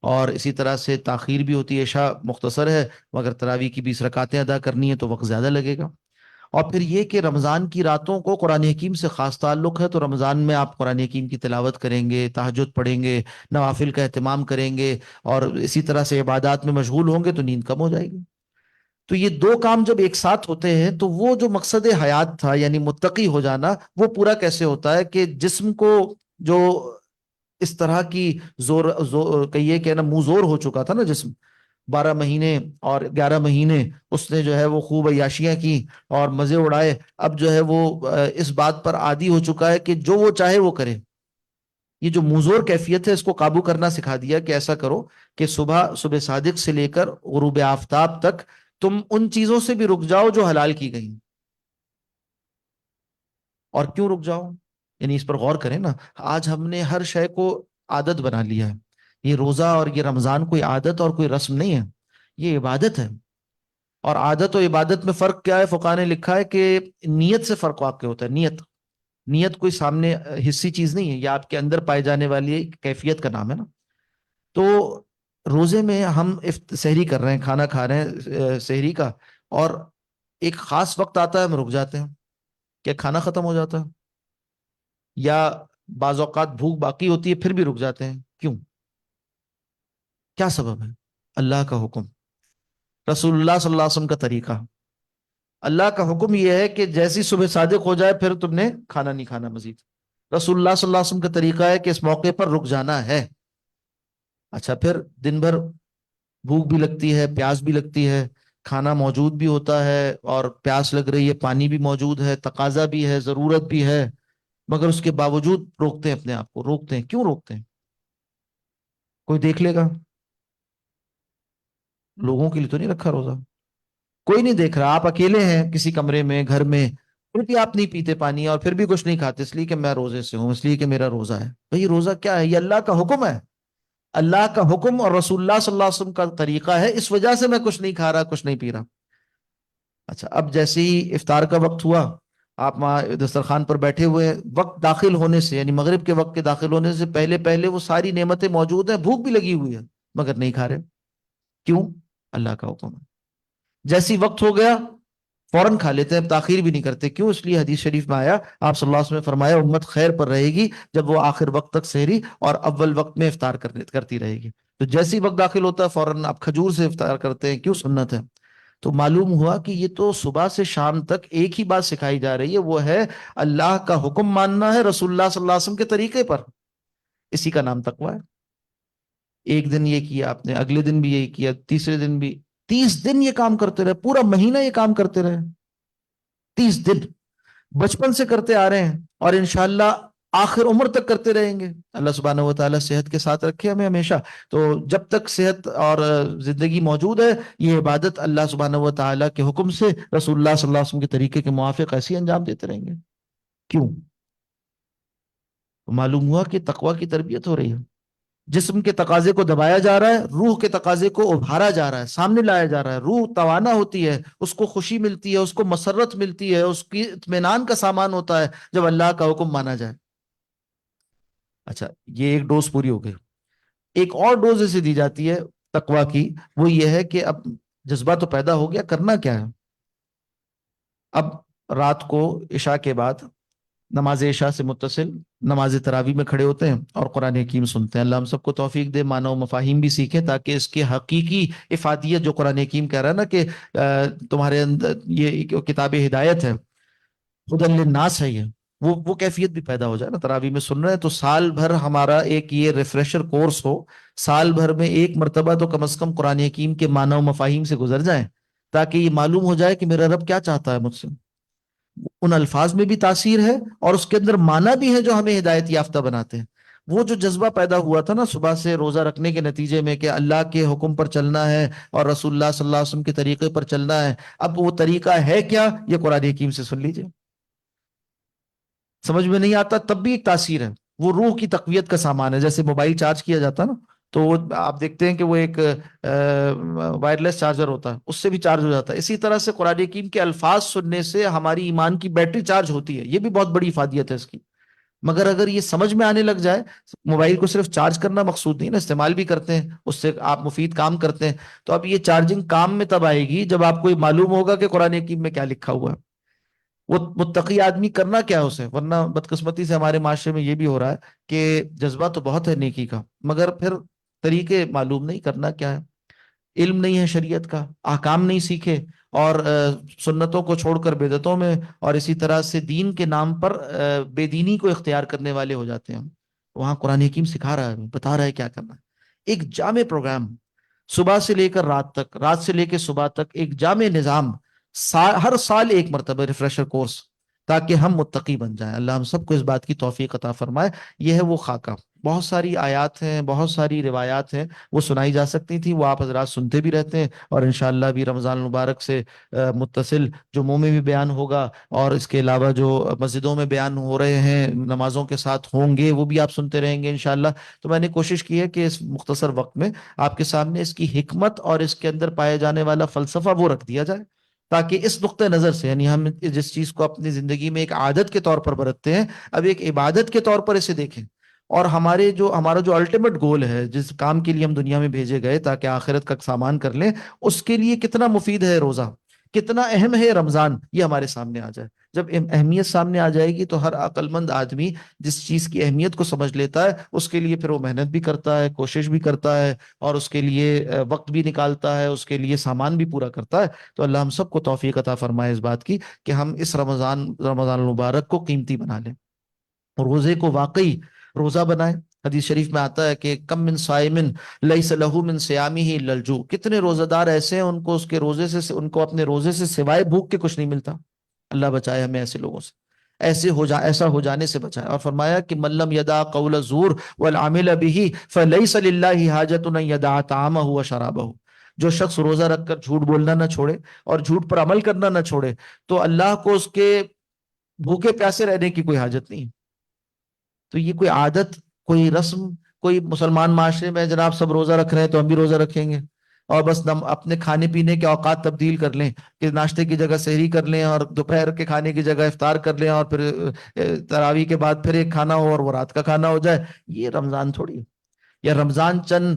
اور اسی طرح سے تاخیر بھی ہوتی ہے۔ عشاء مختصر ہے مگر تراویح کی 20 رکعتیں ادا کرنی ہے تو وقت زیادہ لگے گا۔ اور پھر یہ کہ رمضان کی راتوں کو قرآن حکیم سے خاص تعلق ہے، تو رمضان میں آپ قرآن حکیم کی تلاوت کریں گے، تہجد پڑھیں گے، نوافل کا اہتمام کریں گے، اور اسی طرح سے عبادات میں مشغول ہوں گے تو نیند کم ہو جائے گی۔ تو یہ دو کام جب ایک ساتھ ہوتے ہیں تو وہ جو مقصد حیات تھا یعنی متقی ہو جانا، وہ پورا کیسے ہوتا ہے کہ جسم کو جو اس طرح کی کہیے کہ نا منہ زور ہو چکا تھا نا جسم، 12 مہینے اور 11 مہینے اس نے جو ہے وہ خوب عیاشیاں کی اور مزے اڑائے، اب جو ہے وہ اس بات پر عادی ہو چکا ہے کہ جو وہ چاہے وہ کرے۔ یہ جو منظور کیفیت ہے اس کو قابو کرنا سکھا دیا کہ ایسا کرو کہ صبح صادق سے لے کر غروب آفتاب تک تم ان چیزوں سے بھی رک جاؤ جو حلال کی گئی۔ اور کیوں رک جاؤ، یعنی اس پر غور کریں نا، آج ہم نے ہر شے کو عادت بنا لیا ہے۔ یہ روزہ اور یہ رمضان کوئی عادت اور کوئی رسم نہیں ہے، یہ عبادت ہے۔ اور عادت و عبادت میں فرق کیا ہے، فقہا نے لکھا ہے کہ نیت سے فرق واقع ہوتا ہے۔ نیت کوئی سامنے حصی چیز نہیں ہے، یہ آپ کے اندر پائے جانے والی کیفیت کا نام ہے نا۔ تو روزے میں ہم سحری کر رہے ہیں، کھانا کھا رہے ہیں سحری کا، اور ایک خاص وقت آتا ہے ہم رک جاتے ہیں، کہ کھانا ختم ہو جاتا ہے، یا بعض اوقات بھوک باقی ہوتی ہے پھر بھی رک جاتے ہیں۔ کیوں، کیا سبب ہے؟ اللہ کا حکم، رسول اللہ صلی اللہ علیہ وسلم کا طریقہ۔ اللہ کا حکم یہ ہے کہ جیسی صبح صادق ہو جائے پھر تم نے کھانا نہیں کھانا مزید۔ رسول اللہ صلی اللہ علیہ وسلم کا طریقہ ہے کہ اس موقع پر رک جانا ہے۔ اچھا، پھر دن بھر بھوک بھی لگتی ہے، پیاس بھی لگتی ہے، کھانا موجود بھی ہوتا ہے اور پیاس لگ رہی ہے، پانی بھی موجود ہے، تقاضا بھی ہے، ضرورت بھی ہے، مگر اس کے باوجود روکتے ہیں اپنے آپ کو۔ روکتے ہیں، کیوں روکتے ہیں؟ کوئی دیکھ لے گا، لوگوں کے لیے تو نہیں رکھا روزہ، کوئی نہیں دیکھ رہا، آپ اکیلے ہیں کسی کمرے میں، گھر میں، پھر بھی آپ نہیں پیتے پانی اور پھر بھی کچھ نہیں کھاتے، اس لیے کہ میں روزے سے ہوں، اس لیے کہ میرا روزہ ہے۔ بھئی روزہ کیا ہے؟ یہ اللہ کا حکم ہے، اللہ کا حکم اور رسول اللہ صلی اللہ علیہ وسلم کا طریقہ ہے، اس وجہ سے میں کچھ نہیں کھا رہا، کچھ نہیں پی رہا۔ اچھا، اب جیسے ہی افطار کا وقت ہوا، آپ وہاں دسترخوان پر بیٹھے ہوئے ہیں، وقت داخل ہونے سے یعنی مغرب کے وقت کے داخل ہونے سے پہلے پہلے وہ ساری نعمتیں موجود ہیں، بھوک بھی لگی ہوئی ہے، مگر نہیں کھا رہے۔ کیوں؟ اللہ کا حکم ہے۔ جیسی وقت ہو گیا فوراً کھا لیتے ہیں، تاخیر بھی نہیں کرتے۔ کیوں؟ اس لیے حدیث شریف میں آیا، آپ صلی اللہ علیہ وسلم نے فرمایا امت خیر پر رہے گی جب وہ آخر وقت تک سحری اور اول وقت میں افطار کرتی رہے گی۔ تو جیسی وقت داخل ہوتا ہے فوراً آپ کھجور سے افطار کرتے ہیں، کیوں؟ سنت ہے۔ تو معلوم ہوا کہ یہ تو صبح سے شام تک ایک ہی بات سکھائی جا رہی ہے، وہ ہے اللہ کا حکم ماننا ہے رسول اللہ صلی اللہ علیہ وسلم کے طریقے پر۔ اسی کا نام تقویٰ ہے۔ ایک دن یہ کیا آپ نے، اگلے دن بھی یہی کیا، تیسرے دن بھی، 30 دن یہ کام کرتے رہے، پورا مہینہ یہ کام کرتے رہے، 30 دن بچپن سے کرتے آ رہے ہیں، اور انشاءاللہ آخر عمر تک کرتے رہیں گے۔ اللہ سبحانہ و تعالیٰ صحت کے ساتھ رکھے ہمیں ہمیشہ۔ تو جب تک صحت اور زندگی موجود ہے، یہ عبادت اللہ سبحانہ و تعالیٰ کے حکم سے رسول اللہ صلی اللہ علیہ وسلم کے طریقے کے موافق ایسی انجام دیتے رہیں گے۔ کیوں؟ معلوم ہوا کہ تقویٰ کی تربیت ہو رہی ہے، جسم کے تقاضے کو دبایا جا رہا ہے، روح کے تقاضے کو ابھارا جا رہا ہے، سامنے لایا جا رہا ہے۔ روح توانا ہوتی ہے، اس کو خوشی ملتی ہے، اس کو مسرت ملتی ہے، اس کی اطمینان کا سامان ہوتا ہے جب اللہ کا حکم مانا جائے۔ اچھا، یہ ایک ڈوز پوری ہو گئی۔ ایک اور ڈوز اسے دی جاتی ہے تقویٰ کی، وہ یہ ہے کہ اب جذبہ تو پیدا ہو گیا، کرنا کیا ہے؟ اب رات کو عشاء کے بعد نماز عشاء سے متصل نماز تراویح میں کھڑے ہوتے ہیں اور قرآن حکیم سنتے ہیں۔ اللہ ہم سب کو توفیق دے، معنی و مفاہیم بھی سیکھیں تاکہ اس کی حقیقی افادیت جو قرآن حکیم کہہ رہا ہے نا کہ تمہارے اندر یہ کتاب ہدایت ہے، ہدی للناس ہے، یہ وہ کیفیت بھی پیدا ہو جائے نا۔ تراویح میں سن رہے ہیں تو سال بھر ہمارا ایک یہ ریفریشر کورس ہو، سال بھر میں ایک مرتبہ تو کم از کم قرآن حکیم کے معنی و مفاہیم سے گزر جائیں، تاکہ یہ معلوم ہو جائے کہ میرا رب کیا چاہتا ہے مجھ سے۔ ان الفاظ میں بھی تاثیر ہے اور اس کے اندر معنی بھی ہے جو ہمیں ہدایت یافتہ بناتے ہیں۔ وہ جو جذبہ پیدا ہوا تھا نا صبح سے روزہ رکھنے کے نتیجے میں کہ اللہ کے حکم پر چلنا ہے اور رسول اللہ صلی اللہ علیہ وسلم کے طریقے پر چلنا ہے، اب وہ طریقہ ہے کیا؟ یہ قرآن حکیم سے سن لیجئے۔ سمجھ میں نہیں آتا تب بھی ایک تاثیر ہے، وہ روح کی تقویت کا سامان ہے۔ جیسے موبائل چارج کیا جاتا نا تو آپ دیکھتے ہیں کہ وہ ایک وائرلیس چارجر ہوتا ہے، اس سے بھی چارج ہو جاتا ہے۔ اسی طرح سے قرآن حکیم کے الفاظ سننے سے ہماری ایمان کی بیٹری چارج ہوتی ہے، یہ بھی بہت بڑی افادیت ہے اس کی۔ مگر اگر یہ سمجھ میں آنے لگ جائے، موبائل کو صرف چارج کرنا مقصود نہیں نا، استعمال بھی کرتے ہیں، اس سے آپ مفید کام کرتے ہیں، تو اب یہ چارجنگ کام میں تب آئے گی جب آپ کو معلوم ہوگا کہ قرآن حکیم میں کیا لکھا ہوا ہے۔ وہ متقی آدمی کرنا کیا ہے اسے، ورنہ بدقسمتی سے ہمارے معاشرے میں یہ بھی ہو رہا ہے کہ جذبہ تو بہت ہے نیکی کا، مگر پھر طریقے معلوم نہیں، کرنا کیا ہے، علم نہیں ہے شریعت کا، احکام نہیں سیکھے، اور سنتوں کو چھوڑ کر بدعتوں میں اور اسی طرح سے دین کے نام پر بے دینی کو اختیار کرنے والے ہو جاتے ہیں۔ وہاں قرآن حکیم سکھا رہا ہے، بتا رہا ہے کیا کرنا ہے۔ ایک جامع پروگرام، صبح سے لے کر رات تک، رات سے لے کے صبح تک، ایک جامع نظام، ہر سال ایک مرتبہ ریفریشر کورس، تاکہ ہم متقی بن جائیں۔ اللہ ہم سب کو اس بات کی توفیق عطا فرمائے۔ یہ ہے وہ خاکہ۔ بہت ساری آیات ہیں، بہت ساری روایات ہیں، وہ سنائی جا سکتی تھی، وہ آپ حضرات سنتے بھی رہتے ہیں، اور انشاءاللہ بھی رمضان المبارک سے متصل جمعوں میں بھی بیان ہوگا، اور اس کے علاوہ جو مسجدوں میں بیان ہو رہے ہیں نمازوں کے ساتھ ہوں گے، وہ بھی آپ سنتے رہیں گے انشاءاللہ۔ تو میں نے کوشش کی ہے کہ اس مختصر وقت میں آپ کے سامنے اس کی حکمت اور اس کے اندر پائے جانے والا فلسفہ وہ رکھ دیا جائے، تاکہ اس نقطہ نظر سے، یعنی ہم جس چیز کو اپنی زندگی میں ایک عادت کے طور پر برتتے ہیں، اب ایک عبادت کے طور پر اسے دیکھیں، اور ہمارا جو الٹیمیٹ گول ہے، جس کام کے لیے ہم دنیا میں بھیجے گئے تاکہ آخرت کا سامان کر لیں، اس کے لیے کتنا مفید ہے روزہ، کتنا اہم ہے رمضان، یہ ہمارے سامنے آ جائے۔ جب اہمیت سامنے آ جائے گی تو ہر عقل مند آدمی جس چیز کی اہمیت کو سمجھ لیتا ہے، اس کے لیے پھر وہ محنت بھی کرتا ہے، کوشش بھی کرتا ہے، اور اس کے لیے وقت بھی نکالتا ہے، اس کے لیے سامان بھی پورا کرتا ہے۔ تو اللہ ہم سب کو توفیق عطا فرمائے اس بات کی کہ ہم اس رمضان المبارک کو قیمتی بنا لیں، روزے کو واقعی روزہ بنائیں۔ حدیث شریف میں آتا ہے کہ کم من صائمن لیس لہ من صیامہ الا الجوع، کتنے روزہ دار ایسے ہیں ان کو اپنے روزے سے سوائے بھوک کے کچھ نہیں ملتا۔ اللہ بچائے ہمیں ایسے لوگوں سے، ایسا ہو جانے سے بچائے۔ اور فرمایا کہ من لم یدع قول الزور والعمل به فلیس للہ حاجۃ ان یدع طعامہ وشرابہ، جو شخص روزہ رکھ کر جھوٹ بولنا نہ چھوڑے اور جھوٹ پر عمل کرنا نہ چھوڑے تو اللہ کو اس کے بھوکے پیاسے رہنے کی کوئی حاجت نہیں۔ تو یہ کوئی عادت، کوئی رسم، کوئی مسلمان معاشرے میں جناب سب روزہ رکھ رہے ہیں تو ہم بھی روزہ رکھیں گے، اور بس اپنے کھانے پینے کے اوقات تبدیل کر لیں کہ ناشتے کی جگہ سحری کر لیں اور دوپہر کے کھانے کی جگہ افطار کر لیں اور پھر تراویح کے بعد پھر ایک کھانا ہو اور وہ رات کا کھانا ہو جائے. یہ رمضان تھوڑی ہے. یا رمضان چند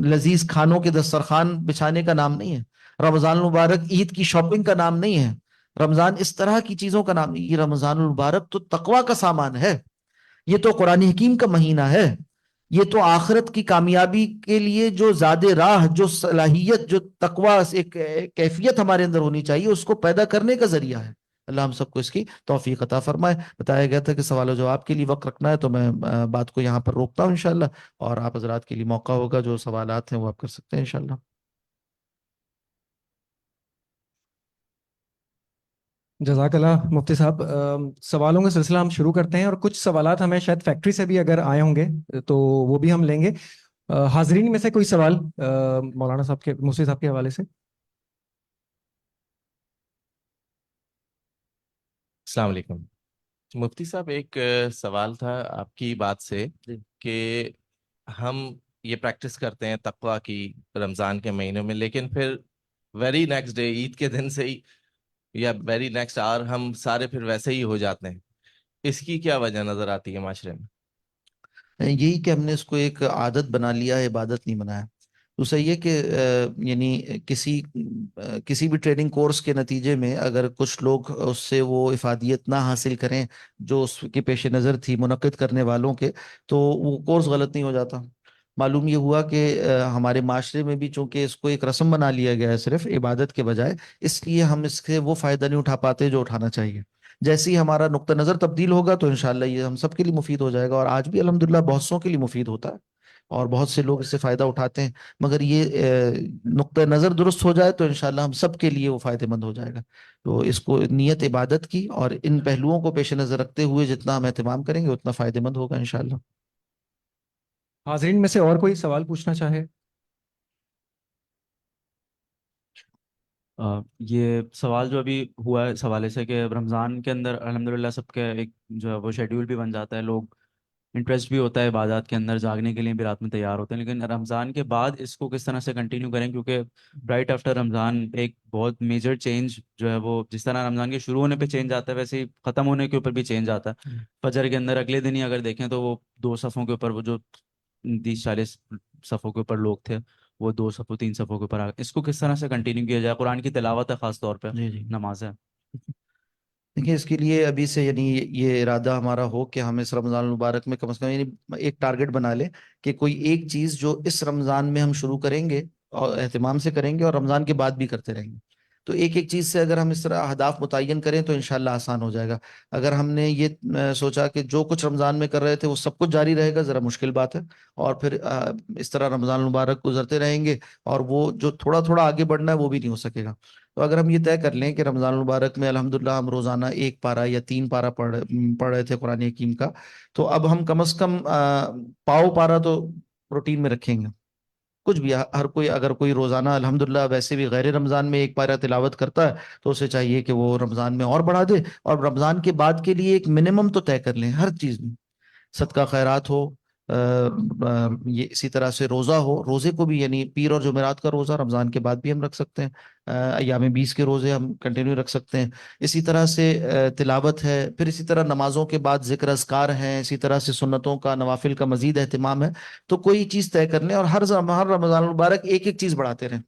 لذیذ کھانوں کے دسترخوان بچھانے کا نام نہیں ہے. رمضان المبارک عید کی شاپنگ کا نام نہیں ہے. رمضان اس طرح کی چیزوں کا نام نہیں. یہ رمضان المبارک تو تقوی کا سامان ہے. یہ تو قرآن حکیم کا مہینہ ہے. یہ تو آخرت کی کامیابی کے لیے جو زاد راہ، جو صلاحیت، جو تقوی ایک کیفیت ہمارے اندر ہونی چاہیے، اس کو پیدا کرنے کا ذریعہ ہے. اللہ ہم سب کو اس کی توفیق عطا فرمائے. بتایا گیا تھا کہ سوال و جواب کے لیے وقت رکھنا ہے، تو میں بات کو یہاں پر روکتا ہوں انشاءاللہ، اور آپ حضرات کے لیے موقع ہوگا، جو سوالات ہیں وہ آپ کر سکتے ہیں انشاءاللہ. جزاک اللہ مفتی صاحب. سوالوں کا سلسلہ ہم شروع کرتے ہیں، اور کچھ سوالات ہمیں شاید فیکٹری سے بھی اگر آئے ہوں گے تو وہ بھی ہم لیں گے. حاضرین میں سے کوئی سوال مولانا صاحب کے، مفتی صاحب کے حوالے سے؟ السلام علیکم مفتی صاحب. ایک سوال تھا آپ کی بات سے کہ ہم یہ پریکٹس کرتے ہیں تقوی کی رمضان کے مہینوں میں، لیکن پھر ویری نیکسٹ ڈے، عید کے دن سے ہی یا ویری نیکسٹ آور ہم سارے پھر ویسے ہی ہو جاتے ہیں. اس کی کیا وجہ نظر آتی ہے معاشرے میں؟ یہی کہ ہم نے اس کو ایک عادت بنا لیا ہے، عبادت نہیں بنایا. تو صحیح ہے کہ یعنی کسی بھی ٹریننگ کورس کے نتیجے میں اگر کچھ لوگ اس سے وہ افادیت نہ حاصل کریں جو اس کے پیش نظر تھی منعقد کرنے والوں کے، تو وہ کورس غلط نہیں ہو جاتا. معلوم یہ ہوا کہ ہمارے معاشرے میں بھی چونکہ اس کو ایک رسم بنا لیا گیا ہے صرف عبادت کے بجائے، اس لیے ہم اس سے وہ فائدہ نہیں اٹھا پاتے جو اٹھانا چاہیے. جیسے ہی ہمارا نقطہ نظر تبدیل ہوگا تو انشاءاللہ یہ ہم سب کے لیے مفید ہو جائے گا، اور آج بھی الحمدللہ بہت سوں کے لیے مفید ہوتا ہے اور بہت سے لوگ اس سے فائدہ اٹھاتے ہیں. مگر یہ نقطہ نظر درست ہو جائے تو انشاءاللہ ہم سب کے لیے وہ فائدہ مند ہو جائے گا. تو اس کو نیت عبادت کی اور ان پہلوؤں کو پیش نظر رکھتے ہوئے جتنا ہم اہتمام کریں گے اتنا فائدہ مند ہوگا انشاءاللہ. حاضرین میں سے اور کوئی سوال پوچھنا چاہے؟ یہ سوال جو ابھی ہوا ہے اس حوالے سے کہ رمضان کے اندر الحمدللہ سب کے ایک جو ہے وہ شیڈیول بھی بن جاتا ہے، لوگ انٹرسٹ بھی ہوتا ہے عبادات کے اندر، جاگنے کے لیے بھی رات میں تیار ہوتے ہیں، لیکن رمضان کے بعد اس کو کس طرح سے کنٹینیو کریں؟ کیونکہ رائٹ آفٹر رمضان ایک بہت میجر چینج جو ہے وہ جس طرح رمضان کے شروع ہونے پہ چینج آتا ہے ویسے ہی ختم ہونے کے اوپر بھی چینج آتا ہے. فجر کے اندر اگلے دن ہی اگر دیکھیں تو وہ 2 صفوں کے اوپر وہ جو 30-40 صفوں کے اوپر لوگ تھے وہ 2 صفوں 3 صفوں کے اوپر آ گئے. اس کو کس طرح سے کنٹینیو کیا جائے؟ قرآن کی تلاوت ہے خاص طور پہ، جی جی نماز ہے. دیکھیں، اس کے لیے ابھی سے یعنی یہ ارادہ ہمارا ہو کہ ہم اس رمضان المبارک میں کم از کم یعنی ایک ٹارگٹ بنا لیں کہ کوئی ایک چیز جو اس رمضان میں ہم شروع کریں گے اور اہتمام سے کریں گے اور رمضان کے بعد بھی کرتے رہیں گے. تو ایک ایک چیز سے اگر ہم اس طرح اہداف متعین کریں تو انشاءاللہ آسان ہو جائے گا. اگر ہم نے یہ سوچا کہ جو کچھ رمضان میں کر رہے تھے وہ سب کچھ جاری رہے گا، ذرا مشکل بات ہے. اور پھر اس طرح رمضان المبارک گزرتے رہیں گے اور وہ جو تھوڑا تھوڑا آگے بڑھنا ہے وہ بھی نہیں ہو سکے گا. تو اگر ہم یہ طے کر لیں کہ رمضان المبارک میں الحمدللہ ہم روزانہ 1 پارہ یا 3 پارہ پڑھ رہے تھے قرآن حکیم کا، تو اب ہم کم از کم پاؤ پارہ تو روٹین میں رکھیں گے. کچھ بھی ہر کوئی اگر کوئی روزانہ الحمدللہ ویسے بھی غیر رمضان میں 1 پارہ تلاوت کرتا ہے تو اسے چاہیے کہ وہ رمضان میں اور بڑھا دے، اور رمضان کے بعد کے لیے ایک منیمم تو طے کر لیں ہر چیز میں. صدقہ خیرات ہو، یہ اسی طرح سے روزہ ہو، روزے کو بھی یعنی پیر اور جمعرات کا روزہ رمضان کے بعد بھی ہم رکھ سکتے ہیں، ایام 20 کے روزے ہم کنٹینیو رکھ سکتے ہیں. اسی طرح سے تلاوت ہے، پھر اسی طرح نمازوں کے بعد ذکر اذکار ہیں، اسی طرح سے سنتوں کا نوافل کا مزید اہتمام ہے. تو کوئی چیز طے کر لیں اور ہر رمضان المبارک ایک ایک چیز بڑھاتے رہیں.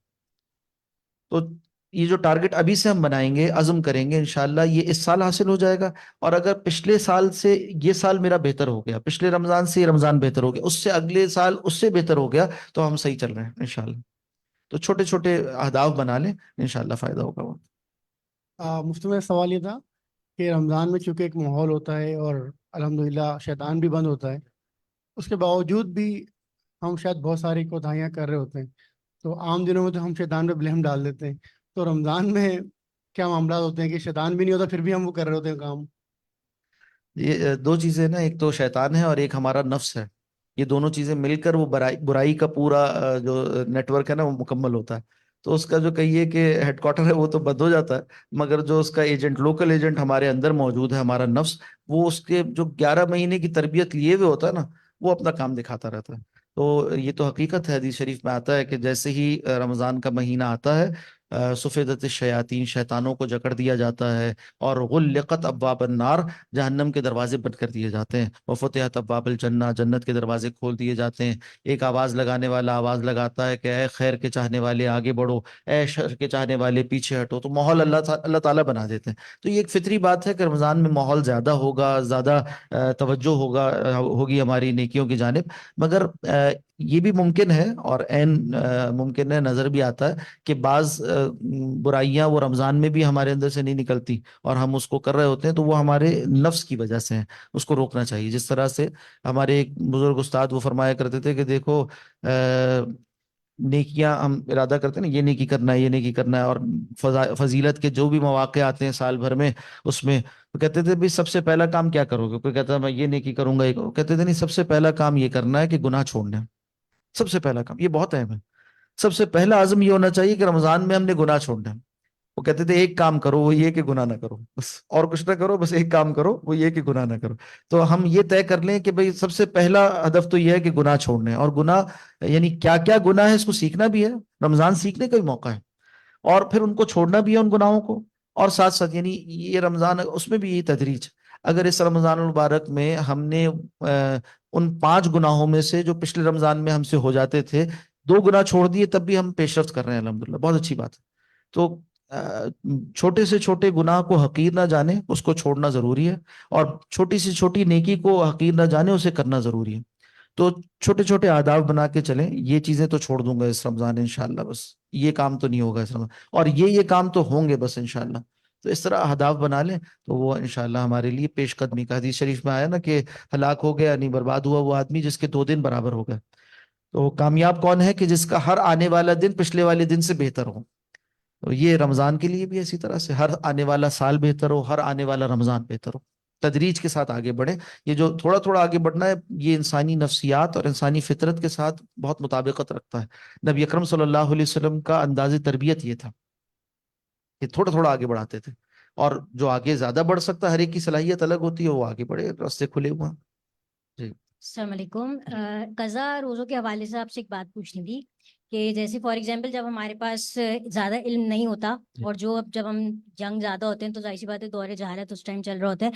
تو یہ جو ٹارگٹ ابھی سے ہم بنائیں گے، عزم کریں گے، انشاءاللہ یہ اس سال حاصل ہو جائے گا. اور اگر پچھلے سال سے یہ سال میرا بہتر ہو گیا، پچھلے رمضان سے یہ رمضان بہتر ہو گیا، اس سے اگلے سال اس سے بہتر ہو گیا، تو ہم صحیح چل رہے ہیں انشاءاللہ. تو چھوٹے چھوٹے اہداف بنا لیں، انشاءاللہ فائدہ ہوگا. وہ مفتی میں سوال یہ تھا کہ رمضان میں چونکہ ایک ماحول ہوتا ہے اور الحمدللہ شیطان بھی بند ہوتا ہے، اس کے باوجود بھی ہم شاید بہت ساری کوتاہیاں کر رہے ہوتے ہیں. تو عام دنوں میں تو ہم شیطان پہ بلیم ڈال دیتے ہیں، تو رمضان میں کیا معاملات ہوتے ہیں کہ شیطان بھی نہیں ہوتا پھر بھی ہم وہ کر رہے ہوتے ہیں کام؟ یہ 2 چیزیں نا، ایک تو شیطان ہے اور ایک ہمارا نفس ہے. یہ دونوں چیزیں مل کر وہ برائی کا پورا جو نیٹ ورک ہے نا وہ مکمل ہوتا ہے. تو اس کا جو کہیے کہ ہیڈ کوارٹر ہے وہ تو بند ہو جاتا ہے، مگر جو اس کا ایجنٹ، لوکل ایجنٹ ہمارے اندر موجود ہے، ہمارا نفس، وہ اس کے جو 11 مہینے کی تربیت لیے ہوئے ہوتا ہے نا، وہ اپنا کام دکھاتا رہتا ہے. تو یہ تو حقیقت ہے، حدیث شریف میں آتا ہے کہ جیسے ہی رمضان کا مہینہ آتا ہے سفیدت الشیاطین، شیطانوں کو جکڑ دیا جاتا ہے، اور غلقت ابواب النار، جہنم کے دروازے بند کر دیے جاتے ہیں، وفتحت ابواب الجنہ، جنت کے دروازے کھول دیے جاتے ہیں. ایک آواز لگانے والا آواز لگاتا ہے کہ اے خیر کے چاہنے والے آگے بڑھو، اے شر کے چاہنے والے پیچھے ہٹو. تو ماحول اللہ تعالیٰ بنا دیتے ہیں. تو یہ ایک فطری بات ہے کہ رمضان میں ماحول زیادہ ہوگا، زیادہ توجہ ہوگی ہماری نیکیوں کی جانب. مگر یہ بھی ممکن ہے، اور عین ممکن ہے، نظر بھی آتا ہے کہ بعض برائیاں وہ رمضان میں بھی ہمارے اندر سے نہیں نکلتی اور ہم اس کو کر رہے ہوتے ہیں، تو وہ ہمارے نفس کی وجہ سے ہیں. اس کو روکنا چاہیے. جس طرح سے ہمارے ایک بزرگ استاد وہ فرمایا کرتے تھے کہ دیکھو نیکیاں ہم ارادہ کرتے ہیں نا، یہ نیکی کرنا ہے، یہ نیکی کرنا ہے، اور فضیلت کے جو بھی مواقع آتے ہیں سال بھر میں، اس میں وہ کہتے تھے بھی سب سے پہلا کام کیا کرو گے؟ کوئی کہتا ہے میں یہ نیکی کروں گا، کہتے تھے نہیں، سب سے پہلا کام یہ کرنا ہے کہ گناہ چھوڑنا ہے. سب سے پہلا کام یہ بہت اہم ہے. سب سے پہلا عزم یہ ہونا چاہیے کہ رمضان میں ہم نے گناہ چھوڑنا ہے. وہ کہتے تھے ایک کام کرو، وہ یہ کہ گناہ نہ کرو، بس اور کچھ نہ کرو، بس ایک کام کرو، وہ یہ کہ گناہ نہ کرو. تو ہم یہ طے کر لیں کہ بھئی سب سے پہلا ہدف تو یہ ہے کہ گناہ چھوڑنے ہیں. اور گناہ یعنی کیا کیا گناہ ہے، اس کو سیکھنا بھی ہے. رمضان سیکھنے کا بھی موقع ہے، اور پھر ان کو چھوڑنا بھی ہے، ان گناہوں کو. اور ساتھ ساتھ یعنی یہ رمضان، اس میں بھی یہ تدریج. اگر اس رمضان المبارک میں ہم نے ان 5 گناہوں میں سے جو پچھلے رمضان میں ہم سے ہو جاتے تھے 2 گناہ چھوڑ دیے، تب بھی ہم پیش رفت کر رہے ہیں، الحمدللہ، بہت اچھی بات ہے. تو چھوٹے سے چھوٹے گناہ کو حقیر نہ جانے، اس کو چھوڑنا ضروری ہے، اور چھوٹی سے چھوٹی نیکی کو حقیر نہ جانے، اسے کرنا ضروری ہے. تو چھوٹے چھوٹے آداب بنا کے چلیں. یہ چیزیں تو چھوڑ دوں گا اس رمضان انشاءاللہ، بس یہ کام تو نہیں ہوگا اس رمضان، اور یہ کام تو ہوں گے بس انشاءاللہ. تو اس طرح اہداف بنا لیں تو وہ انشاءاللہ ہمارے لیے پیش قدمی کا. حدیث شریف میں آیا نا کہ ہلاک ہو گیا، یعنی برباد ہوا وہ آدمی جس کے 2 دن برابر ہو گئے. تو کامیاب کون ہے کہ جس کا ہر آنے والا دن پچھلے والے دن سے بہتر ہو. تو یہ رمضان کے لیے بھی اسی طرح سے ہر آنے والا سال بہتر ہو، ہر آنے والا رمضان بہتر ہو. تدریج کے ساتھ آگے بڑھیں. یہ جو تھوڑا تھوڑا آگے بڑھنا ہے، یہ انسانی نفسیات اور انسانی فطرت کے ساتھ بہت مطابقت رکھتا ہے. نبی اکرم صلی اللہ علیہ وسلم کا انداز تربیت یہ تھا کہ تھوڑا تھوڑا آگے بڑھاتے تھے، اور جو آگے زیادہ بڑھ سکتا ہے، ہر ایک کی صلاحیت الگ ہوتی ہے، وہ آگے بڑھے، راستے کھلے ہوئے ہیں. جی السلام علیکم. قضا روزوں کے حوالے سے آپ سے ایک بات پوچھنی تھی کہ جیسے فار ایگزامپل جب ہمارے پاس زیادہ علم نہیں ہوتا، اور جب ہم ینگ زیادہ ہوتے ہیں تو ظاہر سی بات ہے دور جہالت اس ٹائم چل رہا ہوتا ہے،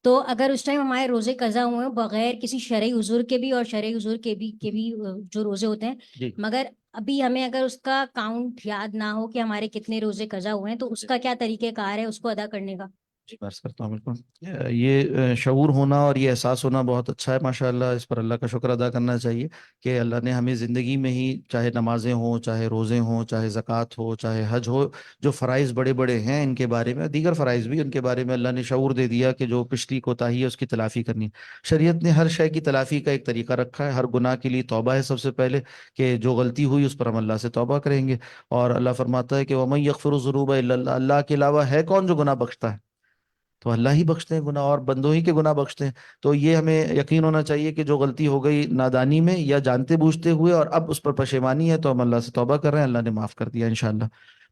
تو اگر اس ٹائم ہمارے روزے قضا ہوئے ہیں بغیر کسی شرعی عذر کے بھی، اور شرعی عذر کے بھی جو روزے ہوتے ہیں، جی مگر ابھی ہمیں اگر اس کا کاؤنٹ یاد نہ ہو کہ ہمارے کتنے روزے قضا ہوئے ہیں، تو اس کا کیا طریقہ کار ہے اس کو ادا کرنے کا؟ جی عرض کرتا ہوں. بالکل یہ شعور ہونا اور یہ احساس ہونا بہت اچھا ہے ماشاءاللہ. اس پر اللہ کا شکر ادا کرنا چاہیے کہ اللہ نے ہمیں زندگی میں ہی، چاہے نمازیں ہوں، چاہے روزے ہوں، چاہے زکوٰۃ ہو، چاہے حج ہو، جو فرائض بڑے بڑے ہیں ان کے بارے میں، دیگر فرائض بھی، ان کے بارے میں اللہ نے شعور دے دیا کہ جو پچھلی کوتاہی ہے اس کی تلافی کرنی ہے. شریعت نے ہر شے کی تلافی کا ایک طریقہ رکھا ہے. ہر گناہ کے لیے توبہ ہے سب سے پہلے، کہ جو غلطی ہوئی اس پر ہم اللہ سے توبہ کریں گے. اور اللہ فرماتا ہے کہ وَمَن يَغْفِرُ الذُّنُوبَ إِلَّا اللَّهُ، اللہ کے علاوہ ہے کون جو گناہ بخشتا ہے؟ تو اللہ ہی بخشتے ہیں گناہ، اور بندوں ہی کے گناہ بخشتے ہیں. تو یہ ہمیں یقین ہونا چاہیے کہ جو غلطی ہو گئی نادانی میں یا جانتے بوجھتے ہوئے، اور اب اس پر پشیمانی ہے، تو ہم اللہ سے توبہ کر رہے ہیں، اللہ نے معاف کر دیا انشاءاللہ.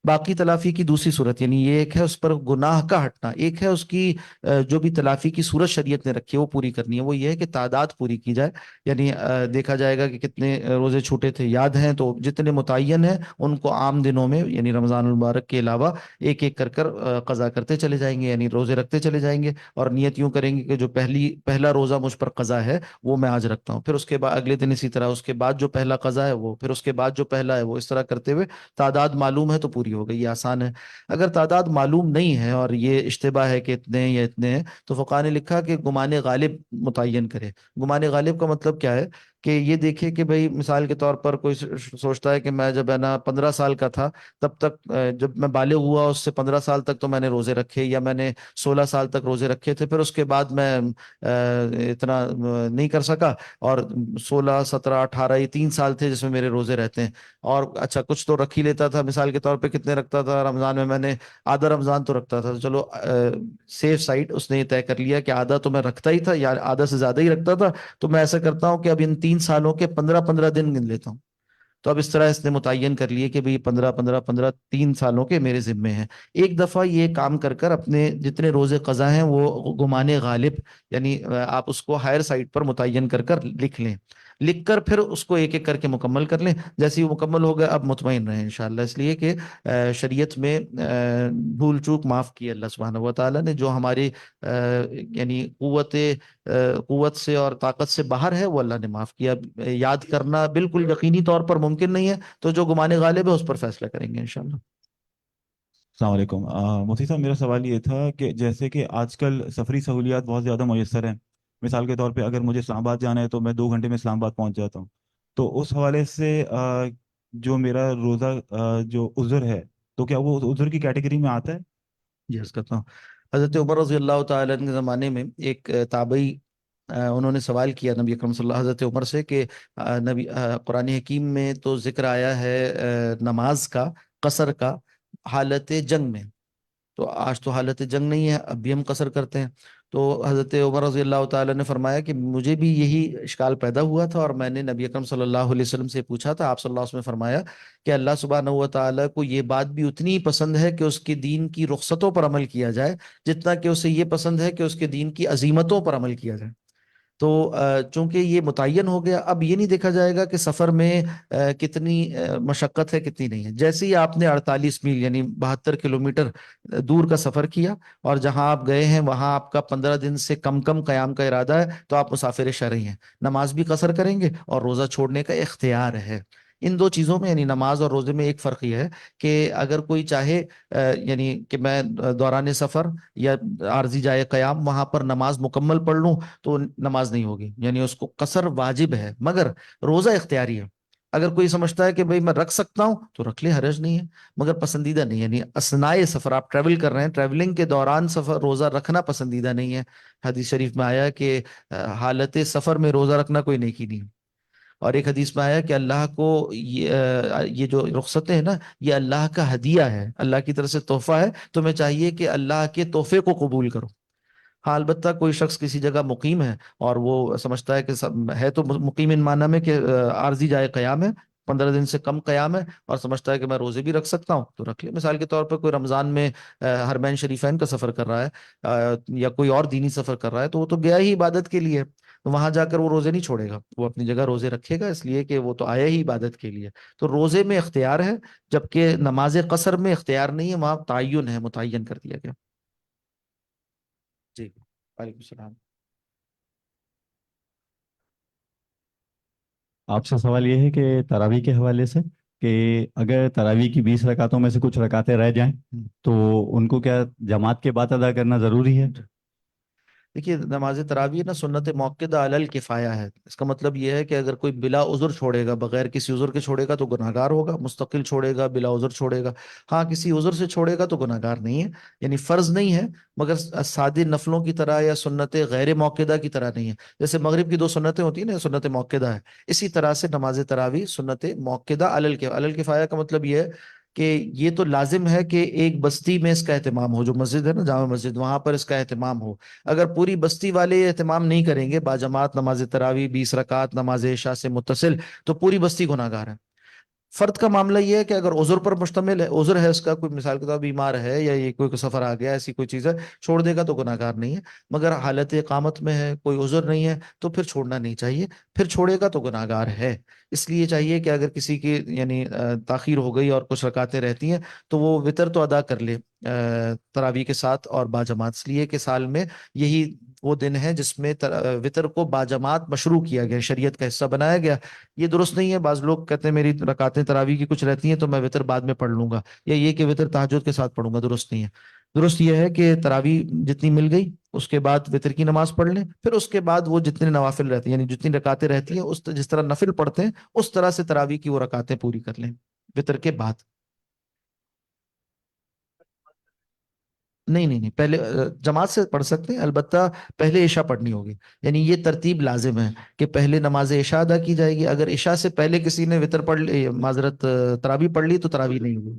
باقی تلافی کی دوسری صورت، یعنی یہ ایک ہے اس پر گناہ کا ہٹنا، ایک ہے اس کی جو بھی تلافی کی صورت شریعت نے رکھی ہے وہ پوری کرنی ہے. وہ یہ ہے کہ تعداد پوری کی جائے. یعنی دیکھا جائے گا کہ کتنے روزے چھوٹے تھے، یاد ہیں تو جتنے متعین ہیں ان کو عام دنوں میں، یعنی رمضان المبارک کے علاوہ ایک ایک کر قضا کرتے چلے جائیں گے، یعنی روزے رکھتے چلے جائیں گے. اور نیت یوں کریں گے کہ جو پہلا روزہ مجھ پر قضا ہے وہ میں آج رکھتا ہوں، پھر اس کے بعد اگلے دن اسی طرح، اس کے بعد جو پہلا قضا ہے وہ، پھر اس کے بعد جو پہلا ہے وہ، اس طرح کرتے ہوئے تعداد معلوم ہے تو پوری ہو گئی. یہ آسان ہے. اگر تعداد معلوم نہیں ہے اور یہ اشتباہ ہے کہ اتنے ہیں یا اتنے ہیں، تو فقہاء نے لکھا کہ گمان غالب متعین کرے. گمان غالب کا مطلب کیا ہے کہ یہ دیکھے کہ بھئی مثال کے طور پر کوئی سوچتا ہے کہ میں جب ہے نا 15 سال کا تھا تب تک، جب میں بالغ ہوا اس سے 15 سال تک تو میں نے روزے رکھے، یا میں نے 16 سال تک روزے رکھے تھے، پھر اس کے بعد میں اتنا نہیں کر سکا، اور 16 17 18 یہ 3 سال تھے جس میں میرے روزے رہتے ہیں. اور اچھا کچھ تو رکھ ہی لیتا تھا. مثال کے طور پہ کتنے رکھتا تھا رمضان میں نے آدھا رمضان تو رکھتا تھا. تو چلو سیف سائڈ اس نے یہ طے کر لیا کہ آدھا تو میں رکھتا ہی تھا، یا آدھا سے زیادہ ہی رکھتا تھا. تو میں ایسا کرتا ہوں کہ اب ان 3 سالوں کے 15 15 دن گن لیتا ہوں. تو اب اس طرح اس نے متعین کر لیے کہ بھئی 15 3 سالوں کے میرے ذمے ہیں. ایک دفعہ یہ کام کر کر اپنے جتنے روزے قضا ہیں وہ گمان غالب یعنی آپ اس کو ہائر سائٹ پر متعین کر کر لکھ لیں. لکھ کر پھر اس کو ایک ایک کر کے مکمل کر لیں. جیسے ہی وہ مکمل ہو گیا اب مطمئن رہیں انشاءاللہ، اس لیے کہ شریعت میں بھول چوک معاف کی اللہ سبحانہ و تعالیٰ نے. جو ہماری یعنی قوت سے اور طاقت سے باہر ہے وہ اللہ نے معاف کیا. یاد کرنا بالکل یقینی طور پر ممکن نہیں ہے، تو جو گمان غالب ہے اس پر فیصلہ کریں گے انشاءاللہ. السلام علیکم مفتی صاحب، میرا سوال یہ تھا کہ جیسے کہ آج کل سفری سہولیات بہت زیادہ میسر ہیں. مثال کے طور پہ اگر مجھے اسلام آباد جانا ہے تو میں 2 گھنٹے میں اسلام آباد پہنچ جاتا ہوں. تو اس حوالے سے جو میرا روزہ جو عذر ہے تو کیا وہ عذر کی کیٹیگری میں آتا ہے؟ جی عرض کرتا ہوں. حضرت عمر رضی اللہ تعالیٰ عنہ کے زمانے میں ایک تابعی انہوں نے سوال کیا نبی اکرم صلی اللہ حضرت عمر سے کہ نبی قرآن حکیم میں تو ذکر آیا ہے نماز کا قصر کا حالت جنگ میں، تو آج تو حالت جنگ نہیں ہے، اب بھی ہم قصر کرتے ہیں. تو حضرت عمر رضی اللہ تعالیٰ نے فرمایا کہ مجھے بھی یہی اشکال پیدا ہوا تھا، اور میں نے نبی اکرم صلی اللہ علیہ وسلم سے پوچھا تھا. آپ صلی اللہ علیہ وسلم نے فرمایا کہ اللہ سبحانہ و تعالیٰ کو یہ بات بھی اتنی ہی پسند ہے کہ اس کے دین کی رخصتوں پر عمل کیا جائے جتنا کہ اسے یہ پسند ہے کہ اس کے دین کی عظیمتوں پر عمل کیا جائے. تو چونکہ یہ متعین ہو گیا، اب یہ نہیں دیکھا جائے گا کہ سفر میں کتنی مشقت ہے کتنی نہیں ہے. جیسے ہی آپ نے 48 میل یعنی 72 کلومیٹر دور کا سفر کیا اور جہاں آپ گئے ہیں وہاں آپ کا 15 دن سے کم قیام کا ارادہ ہے تو آپ مسافر شرعی ہیں. نماز بھی قصر کریں گے اور روزہ چھوڑنے کا اختیار ہے. ان دو چیزوں میں یعنی نماز اور روزے میں ایک فرق یہ ہے کہ اگر کوئی چاہے یعنی کہ میں دوران سفر یا عارضی جائے قیام وہاں پر نماز مکمل پڑھ لوں تو نماز نہیں ہوگی، یعنی اس کو قصر واجب ہے، مگر روزہ اختیاری ہے. اگر کوئی سمجھتا ہے کہ بھئی میں رکھ سکتا ہوں تو رکھ لے، حرج نہیں ہے، مگر پسندیدہ نہیں. یعنی اثناء سفر آپ ٹریول کر رہے ہیں، ٹریولنگ کے دوران سفر روزہ رکھنا پسندیدہ نہیں ہے. حدیث شریف میں آیا کہ حالت سفر میں روزہ رکھنا کوئی نیکی نہیں. اور ایک حدیث میں آیا کہ اللہ کو یہ جو رخصتیں ہیں نا یہ اللہ کا ہدیہ ہے، اللہ کی طرف سے تحفہ ہے، تو میں چاہیے کہ اللہ کے تحفے کو قبول کرو. ہاں البتہ کوئی شخص کسی جگہ مقیم ہے اور وہ سمجھتا ہے کہ ہے تو مقیم ان معنی میں کہ عارضی جائے قیام ہے، 15 دن سے کم قیام ہے، اور سمجھتا ہے کہ میں روزے بھی رکھ سکتا ہوں تو رکھ لے. مثال کے طور پر کوئی رمضان میں حرمین شریفین کا سفر کر رہا ہے یا کوئی اور دینی سفر کر رہا ہے تو وہ تو گیا ہی عبادت کے لیے، تو وہاں جا کر وہ روزے نہیں چھوڑے گا، وہ اپنی جگہ روزے رکھے گا، اس لیے کہ وہ تو آیا ہی عبادت کے لیے. تو روزے میں اختیار ہے، جبکہ نماز قصر میں اختیار نہیں ہے، وہاں تعین ہے، متعین کر دیا گیا. جی وعلیکم السلام. آپ سے سوال یہ ہے کہ تراویح کے حوالے سے کہ اگر تراویح کی 20 رکعتوں میں سے کچھ رکعتیں رہ جائیں تو ان کو کیا جماعت کے بعد ادا کرنا ضروری ہے؟ دیکھیے نماز تراویح نا سنت موقدہ علی الکفایہ ہے. اس کا مطلب یہ ہے کہ اگر کوئی بلا عذر چھوڑے گا، بغیر کسی عذر کے چھوڑے گا تو گناہگار ہوگا، مستقل چھوڑے گا بلا عذر چھوڑے گا. ہاں کسی عذر سے چھوڑے گا تو گناہگار نہیں ہے، یعنی فرض نہیں ہے، مگر سادی نفلوں کی طرح یا سنت غیر موقدہ کی طرح نہیں ہے. جیسے مغرب کی 2 سنتیں ہوتی ہیں نا، سنت موقدہ ہے، اسی طرح سے نماز تراویح سنت موقدہ علی الکفایہ کا مطلب یہ ہے کہ یہ تو لازم ہے کہ ایک بستی میں اس کا اہتمام ہو، جو مسجد ہے نا جامع مسجد وہاں پر اس کا اہتمام ہو. اگر پوری بستی والے اہتمام نہیں کریں گے باجماعت نماز تراویح 20 رکعت نماز عشاء سے متصل، تو پوری بستی گناہگار ہے. فرد کا معاملہ یہ ہے کہ اگر عذر پر مشتمل ہے، عذر ہے اس کا، کوئی مثال کے طور پر بیمار ہے یا یہ کوئی سفر آ گیا ایسی کوئی چیز ہے، چھوڑ دے گا تو گناہگار نہیں ہے. مگر حالت اقامت میں ہے، کوئی عذر نہیں ہے تو پھر چھوڑنا نہیں چاہیے، پھر چھوڑے گا تو گناہگار ہے. اس لیے چاہیے کہ اگر کسی کی یعنی تاخیر ہو گئی اور کچھ رکعتیں رہتی ہیں تو وہ وطر تو ادا کر لے تراویح کے ساتھ اور باجماعت، اس لیے کہ سال میں یہی وہ دن ہے جس میں وطر کو باجماعت مشروع کیا گیا، شریعت کا حصہ بنایا گیا. یہ درست نہیں ہے. بعض لوگ کہتے ہیں میری رکعتیں تراویح کی کچھ رہتی ہیں تو میں وطر بعد میں پڑھ لوں گا، یا یہ کہ وطر تہجد کے ساتھ پڑھوں گا. درست نہیں ہے. درست یہ ہے کہ تراویح جتنی مل گئی اس کے بعد وطر کی نماز پڑھ لیں، پھر اس کے بعد وہ جتنے نوافل رہتے ہیں یعنی جتنی رکعتیں رہتی ہیں اس جس طرح نفل پڑھتے ہیں اس طرح سے تراویح کی وہ رکعتیں پوری کر لیں وطر کے بعد. نہیں پہلے جماعت سے پڑھ سکتے ہیں، البتہ پہلے عشاء پڑھنی ہوگی. یعنی یہ ترتیب لازم ہے کہ پہلے نماز عشاء ادا کی جائے گی. اگر عشاء سے پہلے کسی نے وطر پڑھ لی، معذرت تراویح پڑھ لی تو تراویح نہیں ہوگی.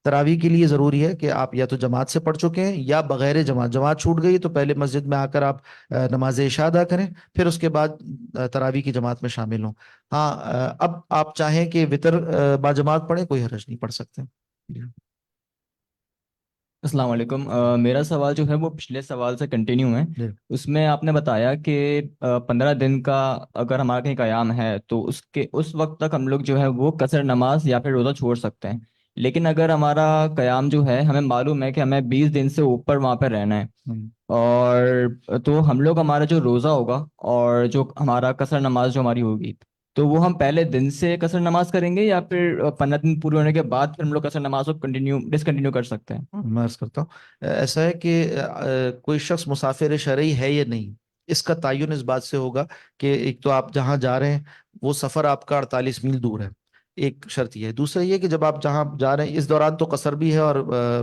تراویح کے لیے ضروری ہے کہ آپ یا تو جماعت سے پڑھ چکے ہیں یا بغیر جماعت، جماعت چھوٹ گئی تو پہلے مسجد میں آ کر آپ نماز عشاء ادا کریں، پھر اس کے بعد تراویح کی جماعت میں شامل ہوں۔ ہاں اب آپ چاہیں کہ وطر با جماعت پڑھیں، کوئی حرج نہیں، پڑھ سکتے ہیں۔ السلام علیکم، میرا سوال جو ہے وہ پچھلے سوال سے کنٹینیو ہے۔ جی اس میں آپ نے بتایا کہ 15 دن کا اگر ہمارا کہیں قیام ہے تو اس وقت تک ہم لوگ جو ہے وہ قصر نماز یا پھر روزہ چھوڑ سکتے ہیں، لیکن اگر ہمارا قیام جو ہے ہمیں معلوم ہے کہ ہمیں 20 دن سے اوپر وہاں پہ رہنا ہے، ہم۔ اور تو ہم لوگ ہمارا جو روزہ ہوگا اور جو ہمارا قصر نماز جو ہماری ہوگی تو وہ ہم پہلے دن سے قصر نماز کریں گے یا پھر 15 دن پورے ہونے کے بعد پھر ہم لوگ قصر نماز کو ڈسکنٹینیو کر سکتے ہیں؟ میں عرض کرتا ہوں، ایسا ہے کہ کوئی شخص مسافر شرعی ہے یا نہیں، اس کا تعین اس بات سے ہوگا کہ ایک تو آپ جہاں جا رہے ہیں وہ سفر آپ کا 48 میل دور ہے، ایک شرط یہ ہے۔ دوسرا یہ کہ جب آپ جہاں جا رہے ہیں اس دوران تو قصر بھی ہے اور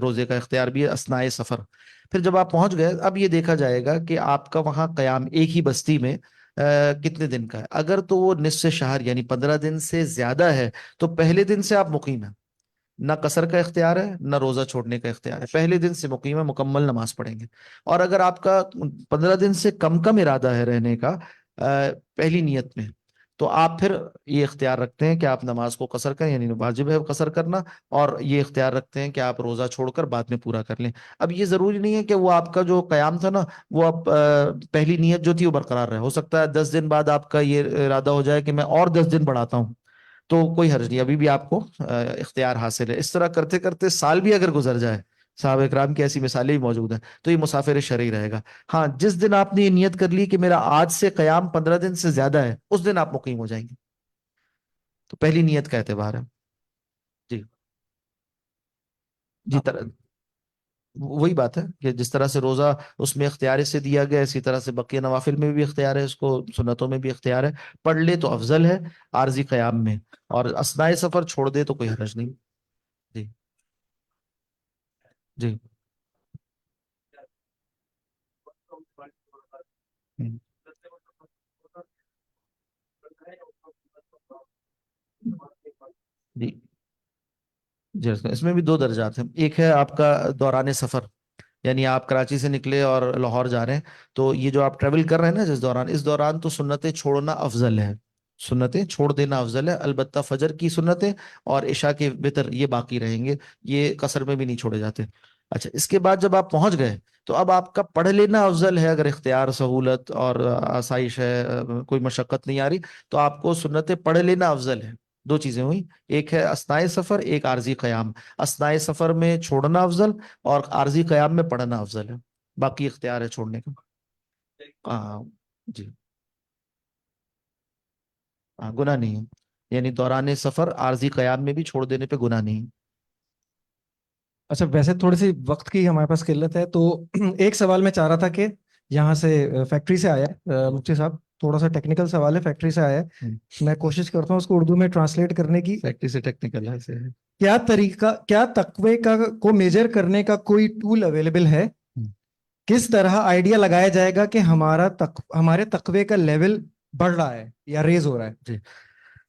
روزے کا اختیار بھی ہے اثناء سفر۔ پھر جب آپ پہنچ گئے، اب یہ دیکھا جائے گا کہ آپ کا وہاں قیام ایک ہی بستی میں کتنے دن کا ہے۔ اگر تو وہ نصف شہر یعنی 15 دن سے زیادہ ہے تو پہلے دن سے آپ مقیم ہیں، نہ قصر کا اختیار ہے نہ روزہ چھوڑنے کا اختیار ہے، پہلے دن سے مقیم ہے، مکمل نماز پڑھیں گے۔ اور اگر آپ کا 15 دن سے کم ارادہ ہے رہنے کا پہلی نیت میں، تو آپ پھر یہ اختیار رکھتے ہیں کہ آپ نماز کو قصر کریں، یعنی واجب ہے قصر کرنا، اور یہ اختیار رکھتے ہیں کہ آپ روزہ چھوڑ کر بعد میں پورا کر لیں۔ اب یہ ضروری نہیں ہے کہ وہ آپ کا جو قیام تھا نا وہ آپ پہلی نیت جو تھی وہ برقرار رہے، ہو سکتا ہے 10 دن بعد آپ کا یہ ارادہ ہو جائے کہ میں اور 10 دن بڑھاتا ہوں، تو کوئی حرج نہیں، ابھی بھی آپ کو اختیار حاصل ہے۔ اس طرح کرتے کرتے سال بھی اگر گزر جائے، صحابہ اکرام کی ایسی مثالیں بھی موجود ہیں، تو یہ مسافر شرعی رہے گا۔ ہاں جس دن آپ نے یہ نیت کر لی کہ میرا آج سے قیام 15 دن سے زیادہ ہے، اس دن آپ مقیم ہو جائیں گے، تو پہلی نیت کا اعتبار ہے۔ جی جی وہی بات ہے کہ جس طرح سے روزہ اس میں اختیار سے دیا گیا، اسی طرح سے بقیہ نوافل میں بھی اختیار ہے، اس کو سنتوں میں بھی اختیار ہے، پڑھ لے تو افضل ہے عارضی قیام میں، اور اثناء سفر چھوڑ دے تو کوئی حرج نہیں۔ جی جی ہم۔ جی جی اس میں بھی دو درجات ہیں، ایک ہے آپ کا دوران سفر، یعنی آپ کراچی سے نکلے اور لاہور جا رہے ہیں، تو یہ جو آپ ٹریول کر رہے ہیں نا جس دوران، اس دوران تو سنتیں چھوڑنا افضل ہے، سنتیں چھوڑ دینا افضل ہے، البتہ فجر کی سنتیں اور عشاء کے وتر یہ باقی رہیں گے، یہ قصر میں بھی نہیں چھوڑے جاتے۔ اچھا، اس کے بعد جب آپ پہنچ گئے تو اب آپ کا پڑھ لینا افضل ہے، اگر اختیار سہولت اور آسائش ہے، کوئی مشقت نہیں آ رہی، تو آپ کو سنتیں پڑھ لینا افضل ہے۔ دو چیزیں ہوئی، ایک ہے اثناء سفر، ایک عارضی قیام۔ اثناء سفر میں چھوڑنا افضل اور عارضی قیام میں پڑھنا افضل ہے، باقی اختیار ہے چھوڑنے کا۔ ہاں جی ہاں، گناہ نہیں ہے، یعنی دوران سفر عارضی قیام میں بھی چھوڑ دینے پہ گناہ نہیں ہے۔ اچھا، ویسے تھوڑی سی وقت کی ہمارے پاس قلت ہے، تو ایک سوال میں چاہ رہا تھا کہ یہاں سے فیکٹری سے آیا ہے مفتی صاحب، تھوڑا سا ٹیکنیکل سوال ہے، فیکٹری سے آیا ہے، میں کوشش کرتا ہوں اس کو اردو میں ٹرانسلیٹ کرنے کی۔ فیکٹری سے ٹیکنیکل ہے۔ کیا طریقہ، کیا تقوی کو میجر کرنے کا کوئی ٹول اویلیبل ہے؟ کس طرح آئیڈیا لگایا جائے گا کہ ہمارے تقوی کا لیول بڑھ رہا ہے یا ریز ہو رہا ہے؟ جی،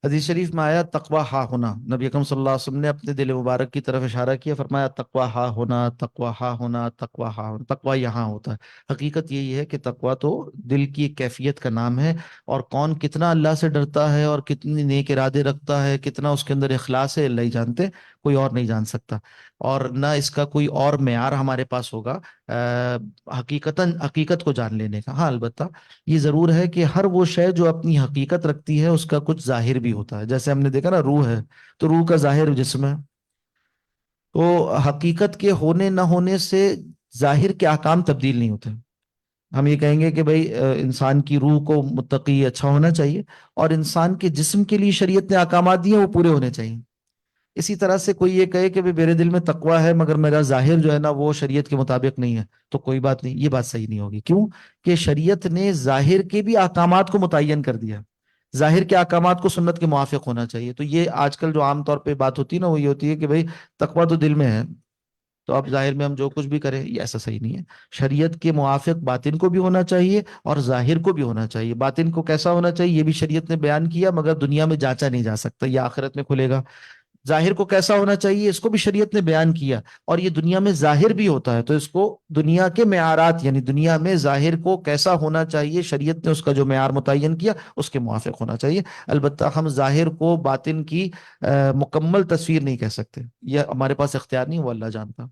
حدیث شریف میں آیا تقوی ہا ہونا، نبی اکرم صلی اللہ علیہ وسلم نے اپنے دل مبارک کی طرف اشارہ کیا، فرمایا تقوی ہا ہونا، تقوی ہا ہونا، تقوی ہا ہونا، تقوی یہاں ہوتا ہے۔ حقیقت یہی ہے کہ تقوی تو دل کی ایک کیفیت کا نام ہے، اور کون کتنا اللہ سے ڈرتا ہے اور کتنی نیک ارادے رکھتا ہے، کتنا اس کے اندر اخلاص ہے، اللہ ہی جانتے، کوئی اور نہیں جان سکتا، اور نہ اس کا کوئی اور معیار ہمارے پاس ہوگا حقیقت کو جان لینے کا۔ ہاں البتہ یہ ضرور ہے کہ ہر وہ شے جو اپنی حقیقت رکھتی ہے اس کا کچھ ظاہر بھی ہوتا ہے، جیسے ہم نے دیکھا نا روح ہے تو روح کا ظاہر جسم ہے، تو حقیقت کے ہونے نہ ہونے سے ظاہر کے احکام تبدیل نہیں ہوتے۔ ہم یہ کہیں گے کہ بھئی انسان کی روح کو متقی اچھا ہونا چاہیے، اور انسان کے جسم کے لیے شریعت نے احکامات دیے وہ پورے ہونے چاہیے۔ اسی طرح سے کوئی یہ کہے کہ میرے دل میں تقوی ہے مگر میرا ظاہر جو ہے نا وہ شریعت کے مطابق نہیں ہے، تو کوئی بات نہیں، یہ بات صحیح نہیں ہوگی۔ کیوں کہ شریعت نے ظاہر کے بھی احکامات کو متعین کر دیا، ظاہر کے احکامات کو سنت کے موافق ہونا چاہیے۔ تو یہ آج کل جو عام طور پہ بات ہوتی ہے نا وہ یہ ہوتی ہے کہ بھئی تقوی تو دل میں ہے، تو اب ظاہر میں ہم جو کچھ بھی کریں، یہ ایسا صحیح نہیں ہے۔ شریعت کے موافق باطن کو بھی ہونا چاہیے اور ظاہر کو بھی ہونا چاہیے۔ باطن کو کیسا ہونا چاہیے یہ بھی شریعت نے بیان کیا، مگر دنیا میں جانچا نہیں جا سکتا، یہ آخرت میں کھلے گا۔ ظاہر کو کیسا ہونا چاہیے اس کو بھی شریعت نے بیان کیا، اور یہ دنیا میں ظاہر بھی ہوتا ہے، تو اس کو دنیا کے معیارات یعنی دنیا میں ظاہر کو کیسا ہونا چاہیے شریعت نے اس کا جو معیار متعین کیا اس کے موافق ہونا چاہیے۔ البتہ ہم ظاہر کو باطن کی مکمل تصویر نہیں کہہ سکتے، یہ ہمارے پاس اختیار نہیں، وہ اللہ جانتا۔